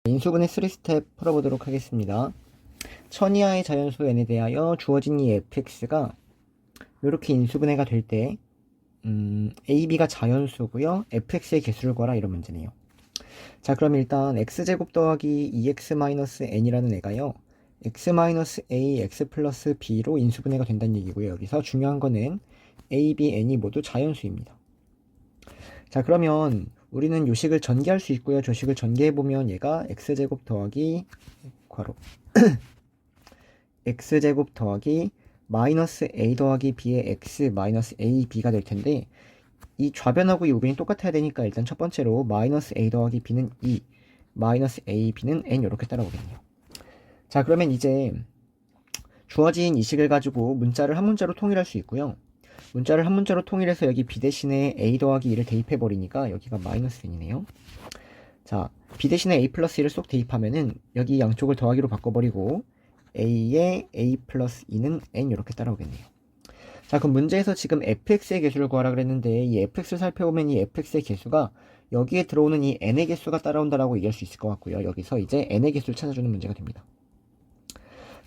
인수분해 3스텝 풀어보도록 하겠습니다. 1000 이하의 자연수 n에 대하여 주어진 이 fx가 이렇게 인수분해가 될 때 a, b가 자연수고요. fx의 개수를 구하라 이런 문제네요. 자, 그럼 일단 x제곱 더하기 2x-n이라는 애가요. x-a, x 플러스 b로 인수분해가 된다는 얘기고요. 여기서 중요한 거는 a, b, n이 모두 자연수입니다. 자, 그러면 우리는 요식을 전개할 수 있고요. 조식을 전개해보면 얘가 x제곱 더하기 괄호 x제곱 더하기 마이너스 a 더하기 b의 x 마이너스 a, b가 될 텐데 이 좌변하고 이 우변이 똑같아야 되니까 일단 첫 번째로 마이너스 a 더하기 b는 2, 마이너스 a, b는 n 이렇게 따라오겠네요. 자, 그러면 이제 주어진 이 식을 가지고 문자를 한 문자로 통일할 수 있고요. 문자를 한 문자로 통일해서 여기 b 대신에 a 더하기 2를 대입해버리니까 여기가 마이너스 n이네요. 자, b 대신에 a 플러스 1을 쏙 대입하면은 여기 양쪽을 더하기로 바꿔버리고 a에 a 플러스 2는 n 이렇게 따라오겠네요. 자, 그럼 문제에서 지금 fx의 개수를 구하라 그랬는데 이 fx를 살펴보면 이 fx의 개수가 여기에 들어오는 이 n의 개수가 따라온다라고 얘기할 수 있을 것 같고요. 여기서 이제 n의 개수를 찾아주는 문제가 됩니다.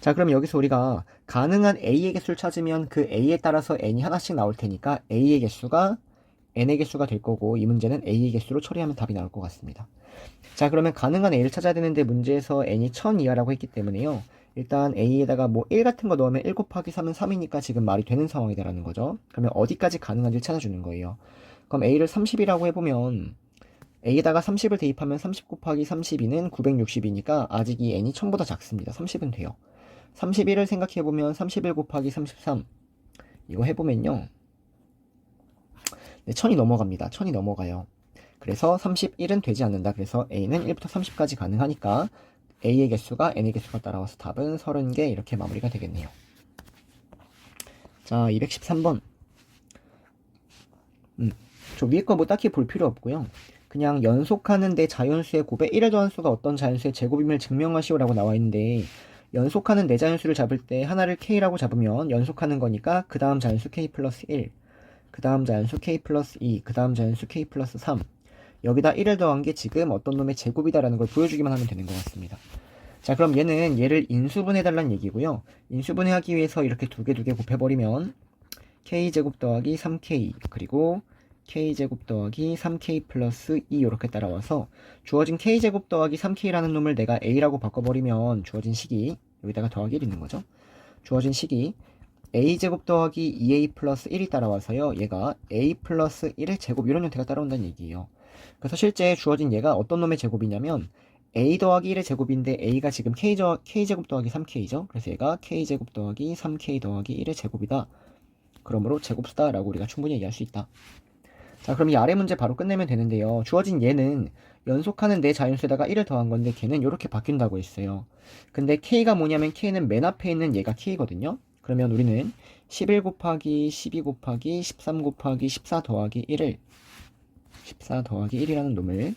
자, 그럼 여기서 우리가 가능한 a의 개수를 찾으면 그 a에 따라서 n이 하나씩 나올 테니까 a의 개수가 n의 개수가 될 거고 이 문제는 a의 개수로 처리하면 답이 나올 것 같습니다. 자, 그러면 가능한 a를 찾아야 되는데 문제에서 n이 1000 이하라고 했기 때문에요. 일단 a에다가 뭐 1 같은 거 넣으면 1 곱하기 3은 3이니까 지금 말이 되는 상황이다라는 거죠. 그러면 어디까지 가능한지를 찾아주는 거예요. 그럼 a를 30이라고 해보면 a에다가 30을 대입하면 30 곱하기 32는 960이니까 아직 이 n이 1000보다 작습니다. 30은 돼요. 31을 생각해보면 31 곱하기 33 이거 해보면요. 네, 1000이 넘어갑니다. 1000이 넘어가요. 그래서 31은 되지 않는다. 그래서 a는 1부터 30까지 가능하니까 a의 개수가 n의 개수가 따라와서 답은 30개 이렇게 마무리가 되겠네요. 자, 213번. 저 위에 거 뭐 딱히 볼 필요 없고요. 그냥 연속하는 내 자연수의 곱에 1을 더한 수가 어떤 자연수의 제곱임을 증명하시오라고 나와 있는데 연속하는 내 자연수를 잡을 때 하나를 k라고 잡으면 연속하는 거니까 그 다음 자연수 k 플러스 1, 그 다음 자연수 k 플러스 2, 그 다음 자연수 k 플러스 3 여기다 1을 더한 게 지금 어떤 놈의 제곱이다라는 걸 보여주기만 하면 되는 것 같습니다. 자, 그럼 얘를 인수분해달라는 얘기고요. 인수분해하기 위해서 이렇게 두 개 곱해버리면 k제곱 더하기 3k 그리고 k제곱 더하기 3k 플러스 2 이렇게 따라와서 주어진 k제곱 더하기 3k라는 놈을 내가 a라고 바꿔버리면 주어진 식이 여기다가 더하기 1 있는 거죠. 주어진 식이 a제곱 더하기 2a 플러스 1이 따라와서요. 얘가 a 플러스 1의 제곱 이런 형태가 따라온다는 얘기예요. 그래서 실제 주어진 얘가 어떤 놈의 제곱이냐면 a 더하기 1의 제곱인데 a가 지금 k제곱 더하기 3k죠. 그래서 얘가 k제곱 더하기 3k 더하기 1의 제곱이다. 그러므로 제곱수다 라고 우리가 충분히 얘기할 수 있다. 자, 그럼 이 아래 문제 바로 끝내면 되는데요. 주어진 얘는 연속하는 내 자연수에다가 1을 더한 건데 걔는 이렇게 바뀐다고 했어요. 근데 k가 뭐냐면 k는 맨 앞에 있는 얘가 k거든요. 그러면 우리는 11 곱하기 12 곱하기 13 곱하기 14 더하기 1을 14 더하기 1이라는 놈을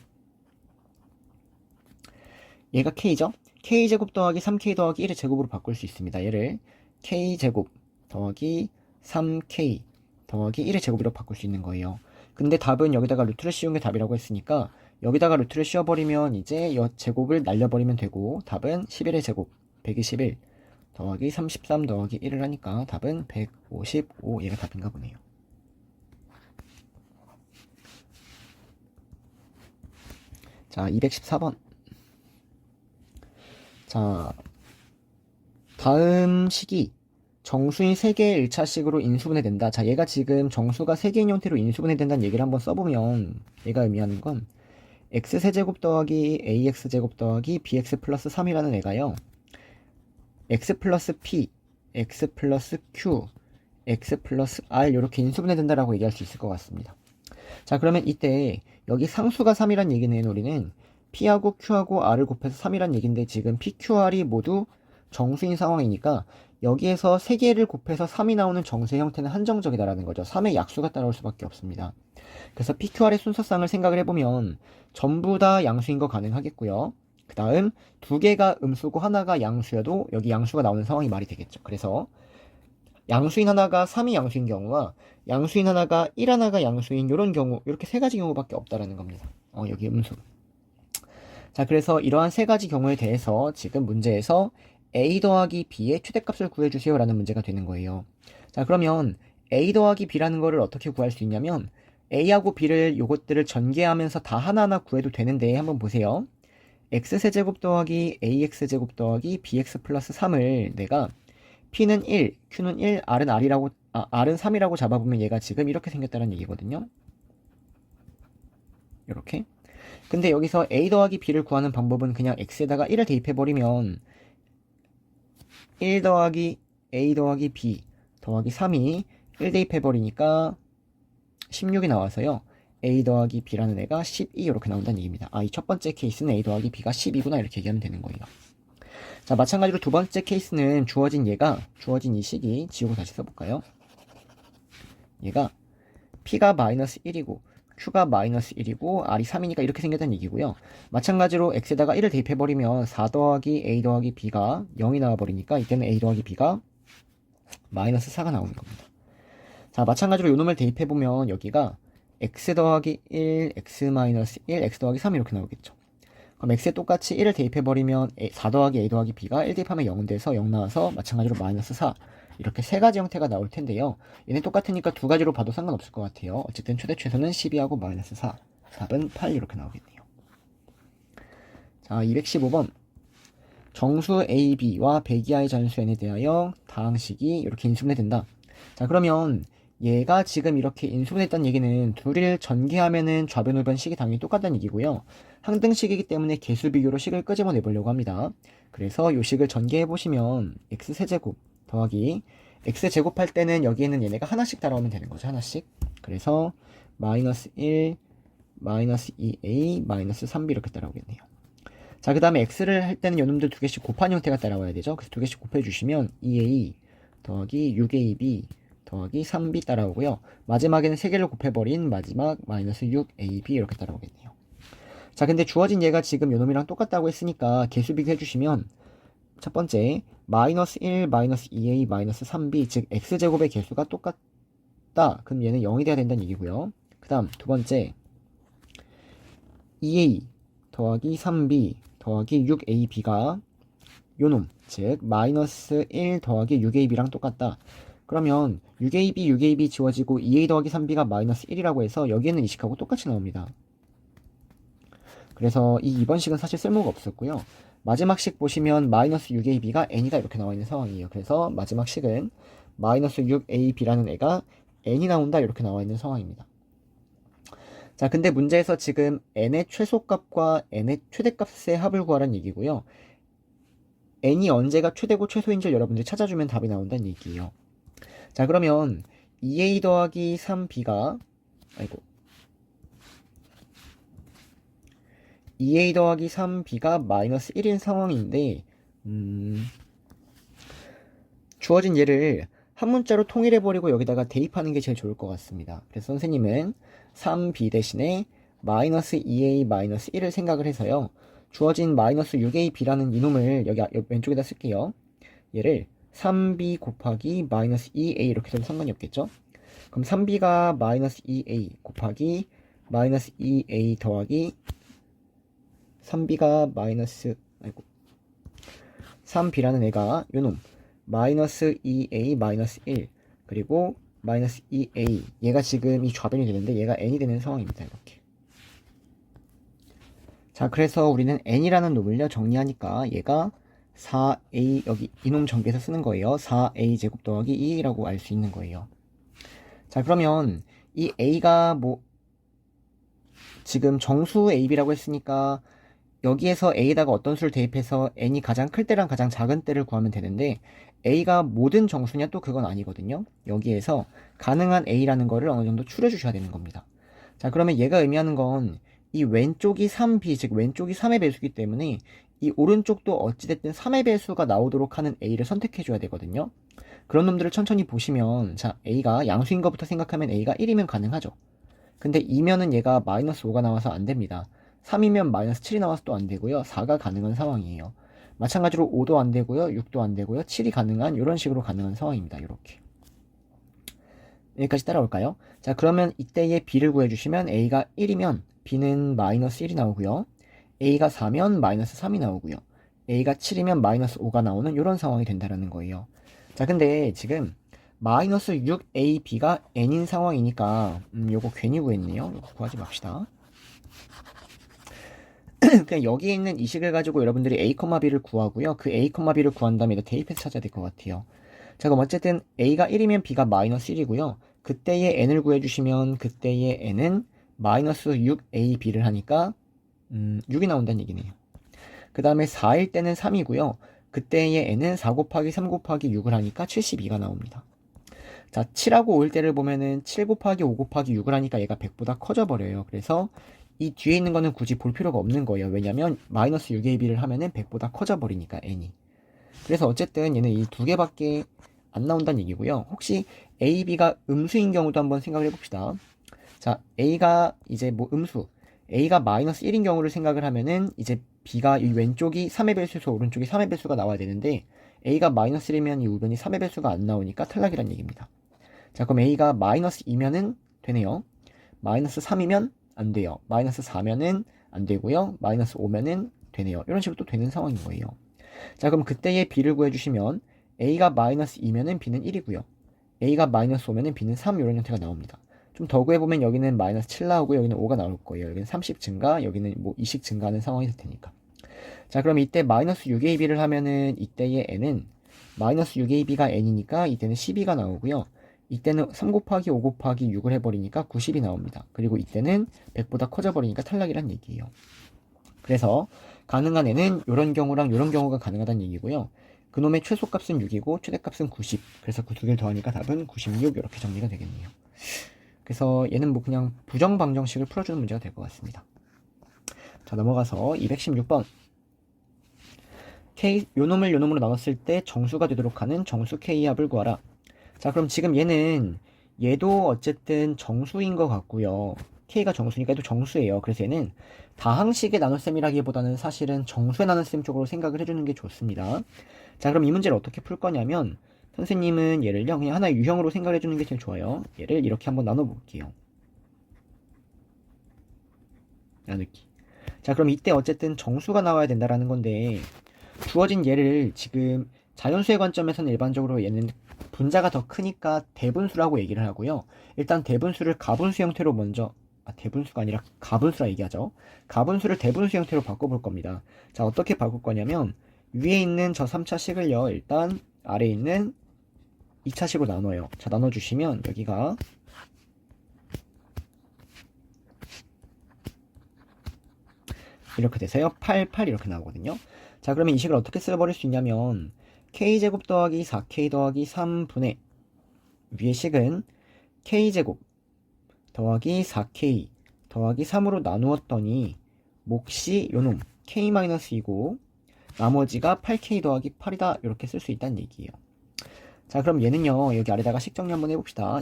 얘가 k죠? k제곱 더하기 3k 더하기 1의 제곱으로 바꿀 수 있습니다. 얘를 k제곱 더하기 3k 더하기 1의 제곱으로 바꿀 수 있는 거예요. 근데 답은 여기다가 루트를 씌운 게 답이라고 했으니까 여기다가 루트를 씌워버리면 이제 이 제곱을 날려버리면 되고 답은 11의 제곱 121 더하기 33 더하기 1을 하니까 답은 155 얘가 답인가 보네요. 자, 214번. 자, 다음 식이 정수인 3개의 1차식으로 인수분해된다. 자, 얘가 지금 정수가 3개인 형태로 인수분해된다는 얘기를 한번 써보면 얘가 의미하는 건 x세제곱 더하기 ax제곱 더하기 bx 플러스 3이라는 애가요. x 플러스 p, x 플러스 q, x 플러스 r 이렇게 인수분해된다라고 얘기할 수 있을 것 같습니다. 자, 그러면 이때 여기 상수가 3이란 얘기는 우리는 p하고 q하고 r을 곱해서 3이란 얘기인데 지금 p, q, r이 모두 정수인 상황이니까 여기에서 3개를 곱해서 3이 나오는 정수의 형태는 한정적이다라는 거죠. 3의 약수가 따라올 수밖에 없습니다. 그래서 PQR의 순서상을 생각을 해보면 전부 다 양수인 거 가능하겠고요. 그 다음 2개가 음수고 하나가 양수여도 여기 양수가 나오는 상황이 말이 되겠죠. 그래서 양수인 하나가 3이 양수인 경우와 양수인 하나가 1 하나가 양수인 이런 경우 이렇게 3가지 경우밖에 없다라는 겁니다. 여기 음수. 자, 그래서 이러한 세 가지 경우에 대해서 지금 문제에서 a 더하기 b의 최대값을 구해주세요 라는 문제가 되는 거예요. 자, 그러면 a 더하기 b라는 거를 어떻게 구할 수 있냐면 a하고 b를 요것들을 전개하면서 다 하나하나 구해도 되는데 한번 보세요. x세제곱 더하기 ax제곱 더하기 bx 플러스 3을 내가 p는 1, q는 1, r은 r은 3이라고 잡아보면 얘가 지금 이렇게 생겼다는 얘기거든요. 이렇게. 근데 여기서 a 더하기 b를 구하는 방법은 그냥 x에다가 1을 대입해버리면 1 더하기 a 더하기 b 더하기 3이 1 대입해버리니까 16이 나와서요. a 더하기 b라는 애가 12 이렇게 나온다는 얘기입니다. 이 첫 번째 케이스는 a 더하기 b가 10이구나 이렇게 얘기하면 되는 거예요. 자, 마찬가지로 두 번째 케이스는 주어진 이 식이 지우고 다시 써볼까요? 얘가 p가 마이너스 1이고 q가 마이너스 1이고 r이 3이니까 이렇게 생겼다는 얘기고요. 마찬가지로 x에다가 1을 대입해버리면 4 더하기 a 더하기 b가 0이 나와버리니까 이때는 a 더하기 b가 마이너스 4가 나오는 겁니다. 자, 마찬가지로 요놈을 대입해보면 여기가 x 더하기 1, x 마이너스 1, x 더하기 3 이렇게 나오겠죠. 그럼 x에 똑같이 1을 대입해버리면 4 더하기 a 더하기 b가 1 대입하면 0은 돼서 0 나와서 마찬가지로 마이너스 4 이렇게 세 가지 형태가 나올 텐데요. 얘는 똑같으니까 두 가지로 봐도 상관없을 것 같아요. 어쨌든 최대 최소는 12하고 마이너스 4 답은 8 이렇게 나오겠네요. 자, 215번 정수 a, b와 배기하의 전수 n에 대하여 다항식이 이렇게 인수분해 된다. 자, 그러면 얘가 지금 이렇게 인수분해했다는 얘기는 둘을 전개하면은 좌변 우변 식이 당연히 똑같다는 얘기고요. 항등식이기 때문에 개수 비교로 식을 끄집어내 보려고 합니다. 그래서 이 식을 전개해 보시면 x세제곱 더하기 x제곱할 때는 여기에는 얘네가 하나씩 따라오면 되는 거죠. 하나씩. 그래서 마이너스 1, 마이너스 2a, 마이너스 3b 이렇게 따라오겠네요. 자, 그 다음에 x를 할 때는 요놈들 두 개씩 곱한 형태가 따라와야 되죠. 그래서 두 개씩 곱해주시면 2a 더하기 6ab 더하기 3b 따라오고요. 마지막에는 세 개를 곱해버린 마지막 마이너스 6ab 이렇게 따라오겠네요. 자, 근데 주어진 얘가 지금 요놈이랑 똑같다고 했으니까 개수 비교해주시면 첫 번째 마이너스 1, 마이너스 2a, 마이너스 3b 즉 x제곱의 개수가 똑같다. 그럼 얘는 0이 돼야 된다는 얘기고요. 그 다음 두 번째 2a 더하기 3b 더하기 6ab가 요놈 즉 마이너스 1 더하기 6ab랑 똑같다. 그러면 6ab 지워지고 2a 더하기 3b가 마이너스 1이라고 해서 여기에는 이 식하고 똑같이 나옵니다. 그래서 이 2번 식은 사실 쓸모가 없었고요. 마지막 식 보시면 마이너스 6ab가 n이다 이렇게 나와 있는 상황이에요. 그래서 마지막 식은 마이너스 6ab라는 애가 n이 나온다 이렇게 나와 있는 상황입니다. 자, 근데 문제에서 지금 n의 최소값과 n의 최대값의 합을 구하라는 얘기고요. n이 언제가 최대고 최소인지 여러분들이 찾아주면 답이 나온다는 얘기예요. 자, 그러면 2a 더하기 3b가 2a 더하기 3b가 마이너스 1인 상황인데 주어진 얘를 한 문자로 통일해버리고 여기다가 대입하는 게 제일 좋을 것 같습니다. 그래서 선생님은 3b 대신에 마이너스 2a 마이너스 1을 생각을 해서요. 주어진 마이너스 6ab라는 이놈을 여기 왼쪽에다 쓸게요. 얘를 3b 곱하기 마이너스 2a 이렇게 해도 상관이 없겠죠? 그럼 3b가 마이너스 2a 곱하기 마이너스 2a 더하기 3b가 마이너스 3b라는 애가 요놈 마이너스 2a 마이너스 1 그리고 마이너스 2a 얘가 지금 이 좌변이 되는데 얘가 n이 되는 상황입니다. 이렇게. 자, 그래서 우리는 n이라는 놈을요 정리하니까 얘가 4a 여기 이놈 전개해서 쓰는 거예요. 4a 제곱 더하기 2a라고 알 수 있는 거예요. 자, 그러면 이 a가 지금 정수 ab라고 했으니까 여기에서 a에다가 어떤 수를 대입해서 n이 가장 클 때랑 가장 작은 때를 구하면 되는데 a가 모든 정수냐 또 그건 아니거든요. 여기에서 가능한 a라는 거를 어느 정도 추려 주셔야 되는 겁니다. 자, 그러면 얘가 의미하는 건 이 왼쪽이 3b 즉 왼쪽이 3의 배수기 때문에 이 오른쪽도 어찌됐든 3의 배수가 나오도록 하는 a를 선택해 줘야 되거든요. 그런 놈들을 천천히 보시면 자, a가 양수인 것부터 생각하면 a가 1이면 가능하죠. 근데 2면은 얘가 마이너스 5가 나와서 안 됩니다. 3이면 마이너스 7이 나와서 또 안 되고요. 4가 가능한 상황이에요. 마찬가지로 5도 안 되고요. 6도 안 되고요. 7이 가능한 이런 식으로 가능한 상황입니다. 이렇게. 여기까지 따라올까요? 자, 그러면 이때의 b를 구해주시면 a가 1이면 b는 마이너스 1이 나오고요. a가 4면 마이너스 3이 나오고요. a가 7이면 마이너스 5가 나오는 이런 상황이 된다라는 거예요. 자, 근데 지금 마이너스 6ab가 n인 상황이니까 요거 괜히 구했네요. 요거 구하지 맙시다. 그냥 여기에 있는 이 식을 가지고 여러분들이 a, b를 구하고요. 그 a, b를 구한 다음에 대입해서 찾아야 될 것 같아요. 자, 그럼 어쨌든 a가 1이면 b가 마이너스 1이고요. 그때의 n을 구해주시면 그때의 n은 마이너스 6ab를 하니까 6이 나온다는 얘기네요. 그 다음에 4일 때는 3이고요. 그때의 n은 4 곱하기 3 곱하기 6을 하니까 72가 나옵니다. 자, 7하고 5일 때를 보면은 7 곱하기 5 곱하기 6을 하니까 얘가 100보다 커져 버려요. 그래서 이 뒤에 있는 거는 굳이 볼 필요가 없는 거예요. 왜냐면 마이너스 6ab를 하면은 100보다 커져 버리니까 n이. 그래서 어쨌든 얘는 이 두 개밖에 안 나온다는 얘기고요. 혹시 a, b가 음수인 경우도 한번 생각을 해봅시다. 자, a가 이제 뭐 음수, a가 마이너스 1인 경우를 생각을 하면은 이제 b가 이 왼쪽이 3의 배수에서 오른쪽이 3의 배수가 나와야 되는데 a가 마이너스 1이면 이 우변이 3의 배수가 안 나오니까 탈락이란 얘기입니다. 자, 그럼 a가 마이너스 2면은 되네요. 마이너스 3이면 안 돼요. 마이너스 4면은 안 되고요. 마이너스 5면은 되네요. 이런 식으로 또 되는 상황인 거예요. 자, 그럼 그때의 b를 구해주시면 a가 마이너스 2면은 b는 1이고요. a가 마이너스 5면은 b는 3 이런 형태가 나옵니다. 좀 더 구해보면 여기는 마이너스 7 나오고 여기는 5가 나올 거예요. 여기는 30 증가, 여기는 뭐 20 증가하는 상황이 될 테니까. 자, 그럼 이때 마이너스 6ab를 하면은 이때의 n은 마이너스 6ab가 n이니까 이때는 12가 나오고요. 이때는 3 곱하기 5 곱하기 6을 해버리니까 90이 나옵니다. 그리고 이때는 100보다 커져버리니까 탈락이란 얘기예요. 그래서 가능한 n은 이런 경우랑 이런 경우가 가능하다는 얘기고요. 그놈의 최소값은 6이고 최대값은 90. 그래서 그 두 개를 더하니까 답은 96 이렇게 정리가 되겠네요. 그래서 얘는 뭐 그냥 부정방정식을 풀어주는 문제가 될 것 같습니다. 자, 넘어가서 216번. K, 요놈을 요놈으로 나눴을 때 정수가 되도록 하는 정수 K의 합을 구하라. 자, 그럼 지금 얘도 어쨌든 정수인 것 같고요. K가 정수니까 얘도 정수예요. 그래서 얘는 다항식의 나눗셈이라기보다는 사실은 정수의 나눗셈 쪽으로 생각을 해주는 게 좋습니다. 자, 그럼 이 문제를 어떻게 풀 거냐면 선생님은 얘를요 그냥 하나의 유형으로 생각을 해주는 게 제일 좋아요. 얘를 이렇게 한번 나눠볼게요. 나누기. 자, 그럼 이때 어쨌든 정수가 나와야 된다라는 건데 주어진 얘를 지금 자연수의 관점에서는 일반적으로 얘는 분자가 더 크니까 대분수라고 얘기를 하고요. 일단 대분수를 가분수 형태로 먼저 대분수가 아니라 가분수라 얘기하죠. 가분수를 대분수 형태로 바꿔볼 겁니다. 자, 어떻게 바꿀 거냐면 위에 있는 저 3차식을요 일단 아래에 있는 2차식으로 나눠요. 자, 나눠주시면 여기가 이렇게 돼서요 8, 8 이렇게 나오거든요. 자, 그러면 이 식을 어떻게 써버릴 수 있냐면 k제곱 더하기 4k 더하기 3분의 위의 식은 k제곱 더하기 4k 더하기 3으로 나누었더니 몫이 요놈 k-2고 나머지가 8k 더하기 8이다 이렇게 쓸 수 있다는 얘기예요. 자, 그럼 얘는요 여기 아래다가 식 정리 한번 해봅시다.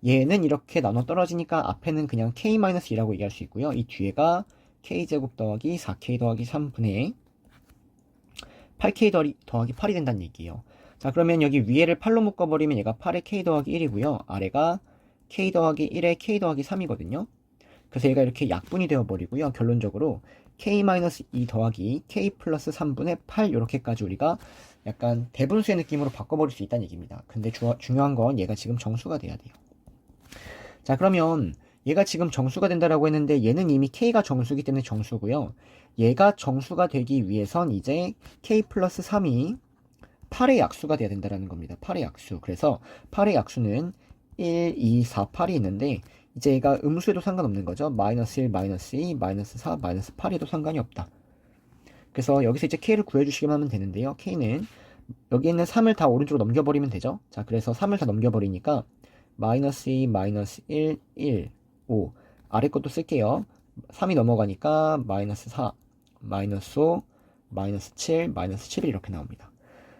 얘는 이렇게 나눠 떨어지니까 앞에는 그냥 k-2라고 얘기할 수 있고요. 이 뒤에가 k제곱 더하기 4k 더하기 3분의 8k 더하기 8이 된다는 얘기예요. 자, 그러면 여기 위에를 8로 묶어버리면 얘가 8에 k 더하기 1이고요. 아래가 k 더하기 1에 k 더하기 3이거든요. 그래서 얘가 이렇게 약분이 되어버리고요. 결론적으로 k-2 더하기 k 플러스 3분의 8 이렇게까지 우리가 약간 대분수의 느낌으로 바꿔버릴 수 있다는 얘기입니다. 근데 중요한 건 얘가 지금 정수가 돼야 돼요. 자, 그러면 얘가 지금 정수가 된다라고 했는데 얘는 이미 k가 정수이기 때문에 정수고요. 얘가 정수가 되기 위해선 이제 k 플러스 3이 8의 약수가 돼야 된다는 겁니다. 8의 약수. 그래서 8의 약수는 1, 2, 4, 8이 있는데 이제 얘가 음수에도 상관없는 거죠. 마이너스 1, 마이너스 2, 마이너스 4, 마이너스 8에도 상관이 없다. 그래서 여기서 이제 k를 구해주시기만 하면 되는데요. k는 여기 있는 3을 다 오른쪽으로 넘겨버리면 되죠. 자, 그래서 3을 다 넘겨버리니까 마이너스 2, 마이너스 1, 1, 5 아래 것도 쓸게요. 3이 넘어가니까 마이너스 4, 마이너스 5, 마이너스 7, 마이너스 11 이렇게 나옵니다.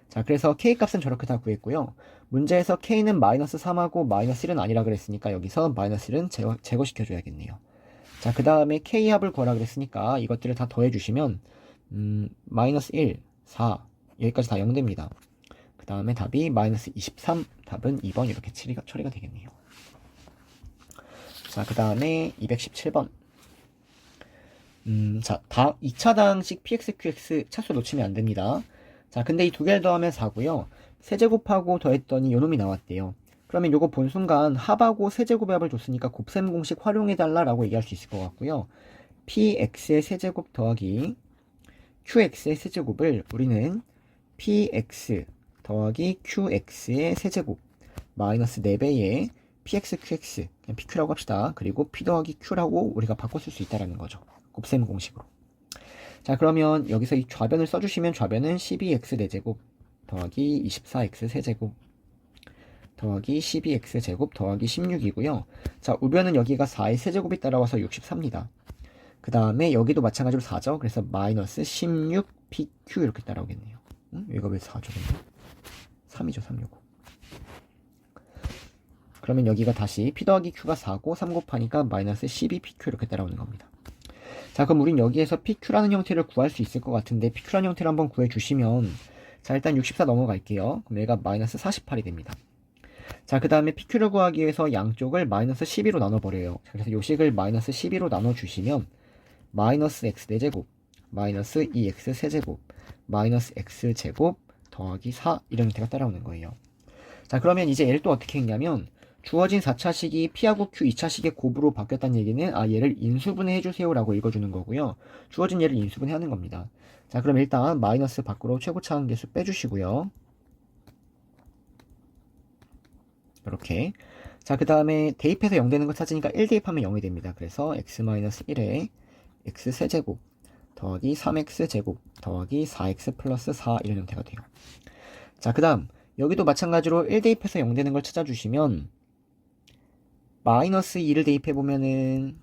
자, 그래서 k 값은 저렇게 다 구했고요. 문제에서 k는 마이너스 3하고 마이너스 1은 아니라 그랬으니까 여기서 마이너스 1은 제거시켜줘야겠네요. 자, 그 다음에 k 합을 구하라 그랬으니까 이것들을 다 더해주시면 마이너스 1, 4 여기까지 다 0됩니다. 그 다음에 답이 마이너스 23 답은 2번 이렇게 처리가 되겠네요. 자, 그 다음에 217번 자, 2차당식 px, qx 차수 놓치면 안 됩니다. 자, 근데 이 두 개를 더하면 4고요. 세제곱하고 더했더니 요놈이 나왔대요. 그러면 요거 본 순간 합하고 세제곱의 합을 줬으니까 곱셈 공식 활용해달라라고 얘기할 수 있을 것 같고요. px의 세제곱 더하기 qx의 세제곱을 우리는 px 더하기 qx의 세제곱 마이너스 4배의 px, qx 그냥 pq라고 합시다. 그리고 p 더하기 q라고 우리가 바꿔 쓸 수 있다는 거죠. 곱셈 공식으로. 자, 그러면 여기서 이 좌변을 써주시면 좌변은 12x 4제곱 더하기 24x 세제곱 더하기 12x 제곱 더하기 16이고요. 자, 우변은 여기가 4의 세제곱이 따라와서 64입니다. 그 다음에 여기도 마찬가지로 4죠. 그래서 마이너스 16pq 이렇게 따라오겠네요. 여기가 왜 4죠? 3이죠, 365. 그러면 여기가 다시 p 더하기 q가 4고 3 곱하니까 마이너스 12pq 이렇게 따라오는 겁니다. 자, 그럼 우린 여기에서 pq라는 형태를 구할 수 있을 것 같은데 pq라는 형태를 한번 구해주시면 자, 일단 64 넘어갈게요. 그럼 얘가 마이너스 48이 됩니다. 자, 그 다음에 pq를 구하기 위해서 양쪽을 마이너스 12로 나눠버려요. 그래서 요식을 마이너스 12로 나눠주시면 마이너스 x 4제곱 마이너스 2x 세제곱 마이너스 x제곱 더하기 4 이런 형태가 따라오는 거예요. 자, 그러면 이제 얘를 또 어떻게 했냐면 주어진 4차식이 p하고 q 2차식의 곱으로 바뀌었다는 얘기는 얘를 인수분해 해주세요 라고 읽어주는 거고요. 주어진 얘를 인수분해 하는 겁니다. 자, 그럼 일단 마이너스 밖으로 최고차 한계수 빼주시고요. 이렇게. 자, 그 다음에 대입해서 0 되는 거 찾으니까 1 대입하면 0이 됩니다. 그래서 x-1에 x 세제곱 더하기 3x 제곱 더하기 4x 플러스 4 이런 형태가 돼요. 자, 그 다음 여기도 마찬가지로 1 대입해서 0 되는 걸 찾아주시면 마이너스 2를 대입해보면은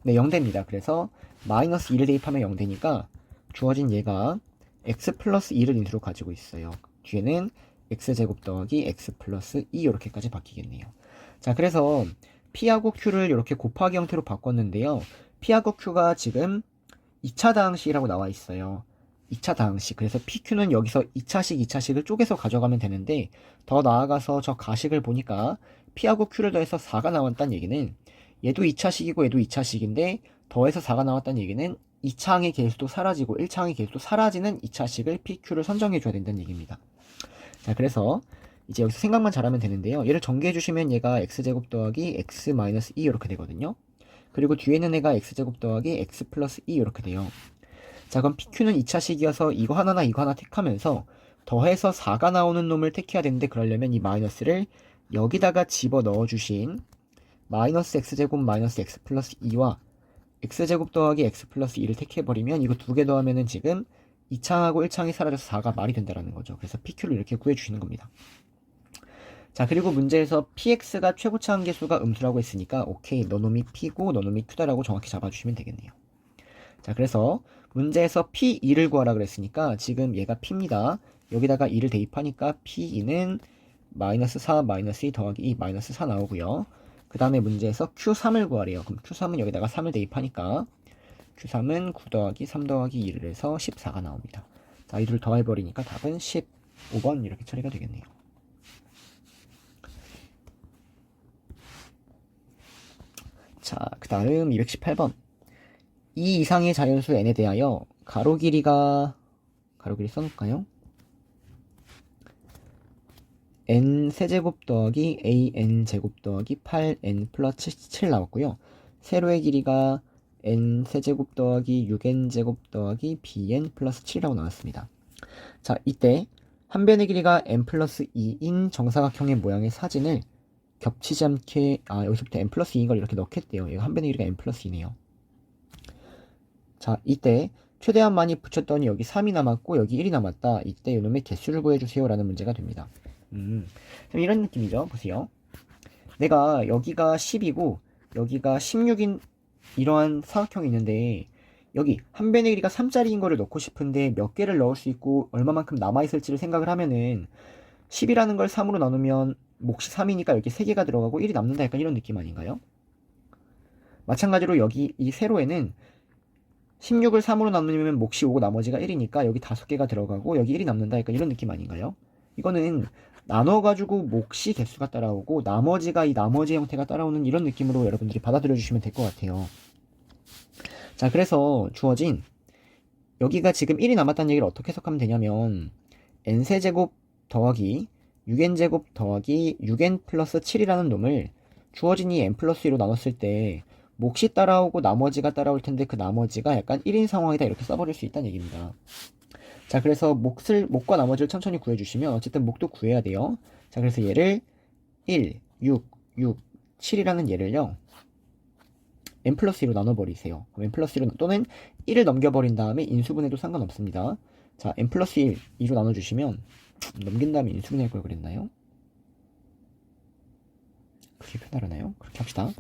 네, 0 됩니다. 그래서 마이너스 2를 대입하면 0 되니까 주어진 얘가 x 플러스 2를 인수로 가지고 있어요. 뒤에는 x제곱 더하기 x 플러스 2 이렇게까지 바뀌겠네요. 자, 그래서 p하고 q를 이렇게 곱하기 형태로 바꿨는데요. p하고 q가 지금 2차 다항식이라고 나와 있어요. 2차 다항식. 그래서 pq는 여기서 2차식, 2차식을 쪼개서 가져가면 되는데 더 나아가서 저 가식을 보니까 p하고 q를 더해서 4가 나왔다는 얘기는 얘도 2차식이고 얘도 2차식인데 더해서 4가 나왔다는 얘기는 2차항의 개수도 사라지고 1차항의 개수도 사라지는 2차식을 pq를 선정해줘야 된다는 얘기입니다. 자, 그래서 이제 여기서 생각만 잘하면 되는데요. 얘를 전개해주시면 얘가 x제곱 더하기 x 마이너스 2 이렇게 되거든요. 그리고 뒤에 있는 애가 x제곱 더하기 x 플러스 2 이렇게 돼요. 자, 그럼 pq는 2차식이어서 이거 하나나 이거 하나 택하면서 더해서 4가 나오는 놈을 택해야 되는데 그러려면 이 마이너스를 여기다가 집어 넣어주신 마이너스 x제곱 마이너스 x 플러스 2와 x제곱 더하기 x 플러스 2를 택해버리면 이거 두 개 더하면은 지금 2창하고 1창이 사라져서 4가 말이 된다라는 거죠. 그래서 pq를 이렇게 구해주시는 겁니다. 자, 그리고 문제에서 px가 최고차 한계수가 음수라고 했으니까 오케이, 너놈이 p고 너놈이 q다라고 정확히 잡아주시면 되겠네요. 자, 그래서 문제에서 p2를 구하라 그랬으니까 지금 얘가 p입니다. 여기다가 2를 대입하니까 p2는 마이너스 4 마이너스 2 더하기 2 마이너스 4 나오고요. 그 다음에 문제에서 q3을 구하래요. 그럼 q3은 여기다가 3을 대입하니까 q3은 9 더하기 3 더하기 2를 해서 14가 나옵니다. 자, 이를 더해버리니까 답은 15번 이렇게 처리가 되겠네요. 자, 그 다음 218번. 이 이상의 자연수 n에 대하여 가로 길이 써놓을까요? n 세제곱 더하기 an 제곱 더하기 8n 플러스 7 나왔고요. 세로의 길이가 n 세제곱 더하기 6n 제곱 더하기 bn 플러스 7이라고 나왔습니다. 자, 이때 한 변의 길이가 n 플러스 2인 정사각형의 모양의 사진을 겹치지 않게 여기서부터 n 플러스 2인 걸 이렇게 넣겠대요. 이거 한 변의 길이가 n 플러스 2네요. 자, 이때 최대한 많이 붙였더니 여기 3이 남았고 여기 1이 남았다. 이때 이놈의 개수를 구해주세요 라는 문제가 됩니다. 이런 느낌이죠. 보세요. 내가 여기가 10이고 여기가 16인 이러한 사각형이 있는데 여기 한 변의 길이가 3짜리인 거를 넣고 싶은데 몇 개를 넣을 수 있고 얼마만큼 남아있을지를 생각을 하면은 10이라는 걸 3으로 나누면 몫이 3이니까 여기 3개가 들어가고 1이 남는다 약간 이런 느낌 아닌가요? 마찬가지로 여기 이 세로에는 16을 3으로 나누면 몫이 5고 나머지가 1이니까 여기 5개가 들어가고 여기 1이 남는다 약간 이런 느낌 아닌가요? 이거는 나눠가지고 몫이 개수가 따라오고 나머지가 이 나머지 형태가 따라오는 이런 느낌으로 여러분들이 받아들여 주시면 될 것 같아요. 자, 그래서 주어진 여기가 지금 1이 남았다는 얘기를 어떻게 해석하면 되냐면 n세제곱 더하기 6n제곱 더하기 6n 플러스 7이라는 놈을 주어진 이 n 플러스 2로 나눴을 때 몫이 따라오고 나머지가 따라올 텐데 그 나머지가 약간 1인 상황이다 이렇게 써버릴 수 있다는 얘기입니다. 자, 그래서 몫과 나머지를 천천히 구해주시면 어쨌든 몫도 구해야 돼요. 자, 그래서 얘를 1, 6, 6, 7이라는 얘를요 n 플러스 2로 나눠버리세요. 그럼 n 플러스 1로 또는 1을 넘겨버린 다음에 인수분해도 상관없습니다. 자, n 플러스 1, 2로 나눠주시면 넘긴 다음에 인수분해할 걸 그랬나요? 그게 편하려나요? 그렇게 합시다.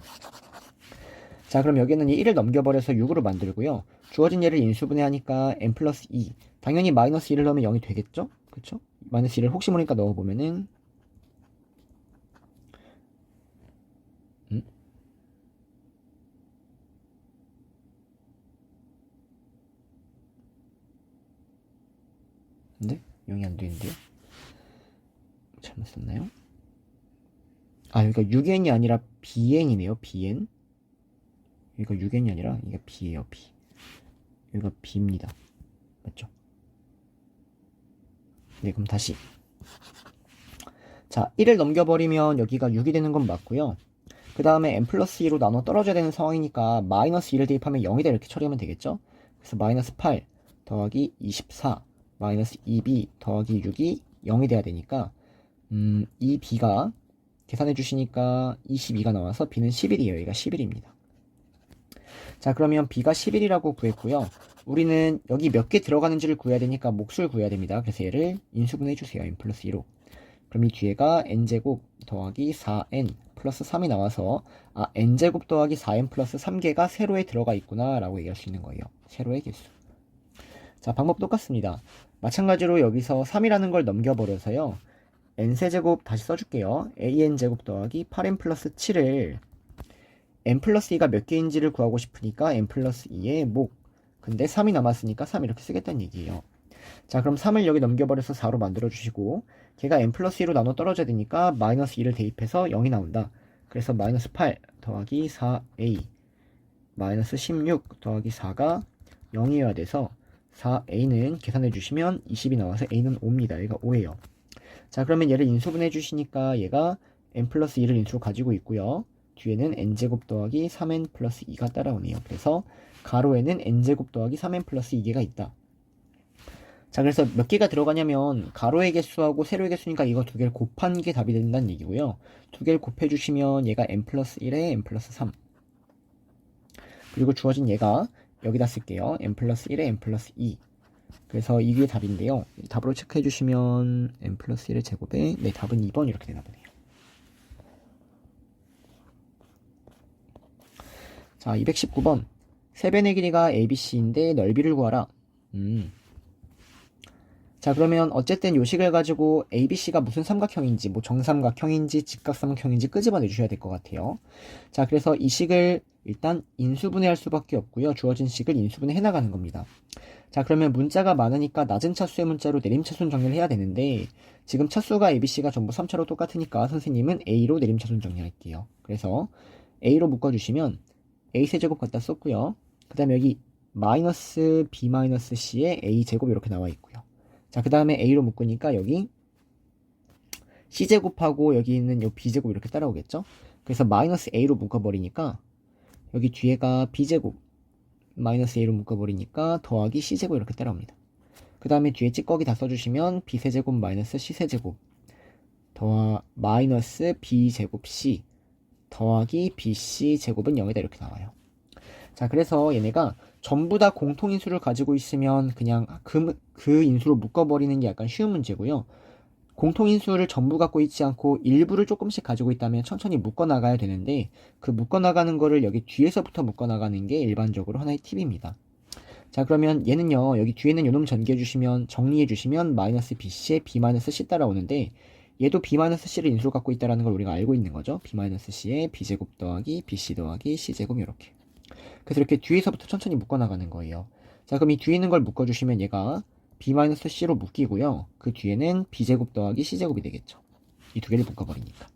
자, 그럼 여기는 이 1을 넘겨버려서 6으로 만들고요. 주어진 얘를 인수분해하니까 n 플러스 2. 당연히 마이너스 1을 넣으면 0이 되겠죠? 그쵸? 마이너스 1을 혹시 모르니까 넣어보면은 근데 0이 안 되는데요? 잘못 썼나요? 아, 여기가 6n이 아니라 bn이네요. bn. 여기가 6n이 아니라 이게 b예요. b. 여기가 b입니다. 맞죠? 네, 그럼 다시. 자, 1을 넘겨버리면 여기가 6이 되는 건 맞고요. 그 다음에 n 플러스 2로 나눠 떨어져야 되는 상황이니까 마이너스 2를 대입하면 0이다 이렇게 처리하면 되겠죠? 그래서 마이너스 8 더하기 24 마이너스 2b 더하기 6이 0이 돼야 되니까 이 b가 계산해 주시니까 22가 나와서 b는 11이에요. 여기가 11입니다. 자, 그러면 b가 11이라고 구했고요. 우리는 여기 몇 개 들어가는지를 구해야 되니까 몫을 구해야 됩니다. 그래서 얘를 인수분해 주세요. n 플러스 2로. 그럼 이 뒤에가 n제곱 더하기 4n 플러스 3이 나와서 n제곱 더하기 4n 플러스 3개가 세로에 들어가 있구나 라고 얘기할 수 있는 거예요. 세로의 개수. 자, 방법 똑같습니다. 마찬가지로 여기서 3이라는 걸 넘겨버려서요. n세제곱 다시 써줄게요. an제곱 더하기 8n 플러스 7을 n 플러스 2가 몇 개인지를 구하고 싶으니까 n 플러스 2의 목. 근데 3이 남았으니까 3 이렇게 쓰겠다는 얘기예요. 자, 그럼 3을 여기 넘겨버려서 4로 만들어주시고 걔가 n 플러스 2로 나눠 떨어져야 되니까 마이너스 2를 대입해서 0이 나온다. 그래서 마이너스 8 더하기 4a 마이너스 16 더하기 4가 0이어야 돼서 4a는 계산해 주시면 20이 나와서 a는 5입니다. 얘가 5예요. 자, 그러면 얘를 인수분해 주시니까 얘가 n 플러스 2를 인수로 가지고 있고요. 뒤에는 n제곱 더하기 3n 플러스 2가 따라오네요. 그래서 가로에는 n제곱 더하기 3n 플러스 2개가 있다. 자, 그래서 몇 개가 들어가냐면 가로의 개수하고 세로의 개수니까 이거 두 개를 곱한 게 답이 된다는 얘기고요. 두 개를 곱해주시면 얘가 n 플러스 1에 n 플러스 3. 그리고 주어진 얘가 여기다 쓸게요. n 플러스 1에 n 플러스 2. 그래서 이게 답인데요. 답으로 체크해주시면 n 플러스 1의 제곱에 네, 답은 2번 이렇게 되나 보네요. 자, 219번. 세변의 길이가 ABC인데 넓이를 구하라. 자, 그러면 어쨌든 요식을 가지고 ABC가 무슨 삼각형인지, 뭐 정삼각형인지, 직각삼각형인지 끄집어내 주셔야 될 것 같아요. 자, 그래서 이 식을 일단 인수분해할 수밖에 없고요. 주어진 식을 인수분해 해나가는 겁니다. 자, 그러면 문자가 많으니까 낮은 차수의 문자로 내림차순 정리를 해야 되는데 지금 차수가 ABC가 전부 3차로 똑같으니까 선생님은 A로 내림차순 정리할게요. 그래서 A로 묶어주시면 A세제곱 갖다 썼고요. 그 다음에 여기 마이너스 B 마이너스 C에 A제곱 이렇게 나와 있고요. 자, 그 다음에 A로 묶으니까 여기 C제곱하고 여기 있는 요 B제곱 이렇게 따라오겠죠? 그래서 마이너스 A로 묶어버리니까 여기 뒤에가 B제곱 마이너스 A로 묶어버리니까 더하기 C제곱 이렇게 따라옵니다. 그 다음에 뒤에 찌꺼기 다 써주시면 B세제곱 마이너스 C세제곱 마이너스 B제곱 C 더하기 BC제곱은 0이다 이렇게 나와요. 자, 그래서 얘네가 전부 다 공통인수를 가지고 있으면 그냥 그 인수로 묶어버리는 게 약간 쉬운 문제고요. 공통인수를 전부 갖고 있지 않고 일부를 조금씩 가지고 있다면 천천히 묶어나가야 되는데 그 묶어나가는 거를 여기 뒤에서부터 묶어나가는 게 일반적으로 하나의 팁입니다. 자, 그러면 얘는요. 여기 뒤에는 요놈 전개해주시면 정리해주시면 마이너스 BC에 B 마이너스 C 따라오는데 얘도 B 마이너스 C를 인수로 갖고 있다는 걸 우리가 알고 있는 거죠. B 마이너스 C에 B제곱 더하기 BC 더하기 C제곱 이렇게. 그래서 이렇게 뒤에서부터 천천히 묶어나가는 거예요. 자, 그럼 이 뒤에 있는 걸 묶어주시면 얘가 B-C로 묶이고요. 그 뒤에는 B제곱 더하기 C제곱이 되겠죠. 이 두 개를 묶어버리니까.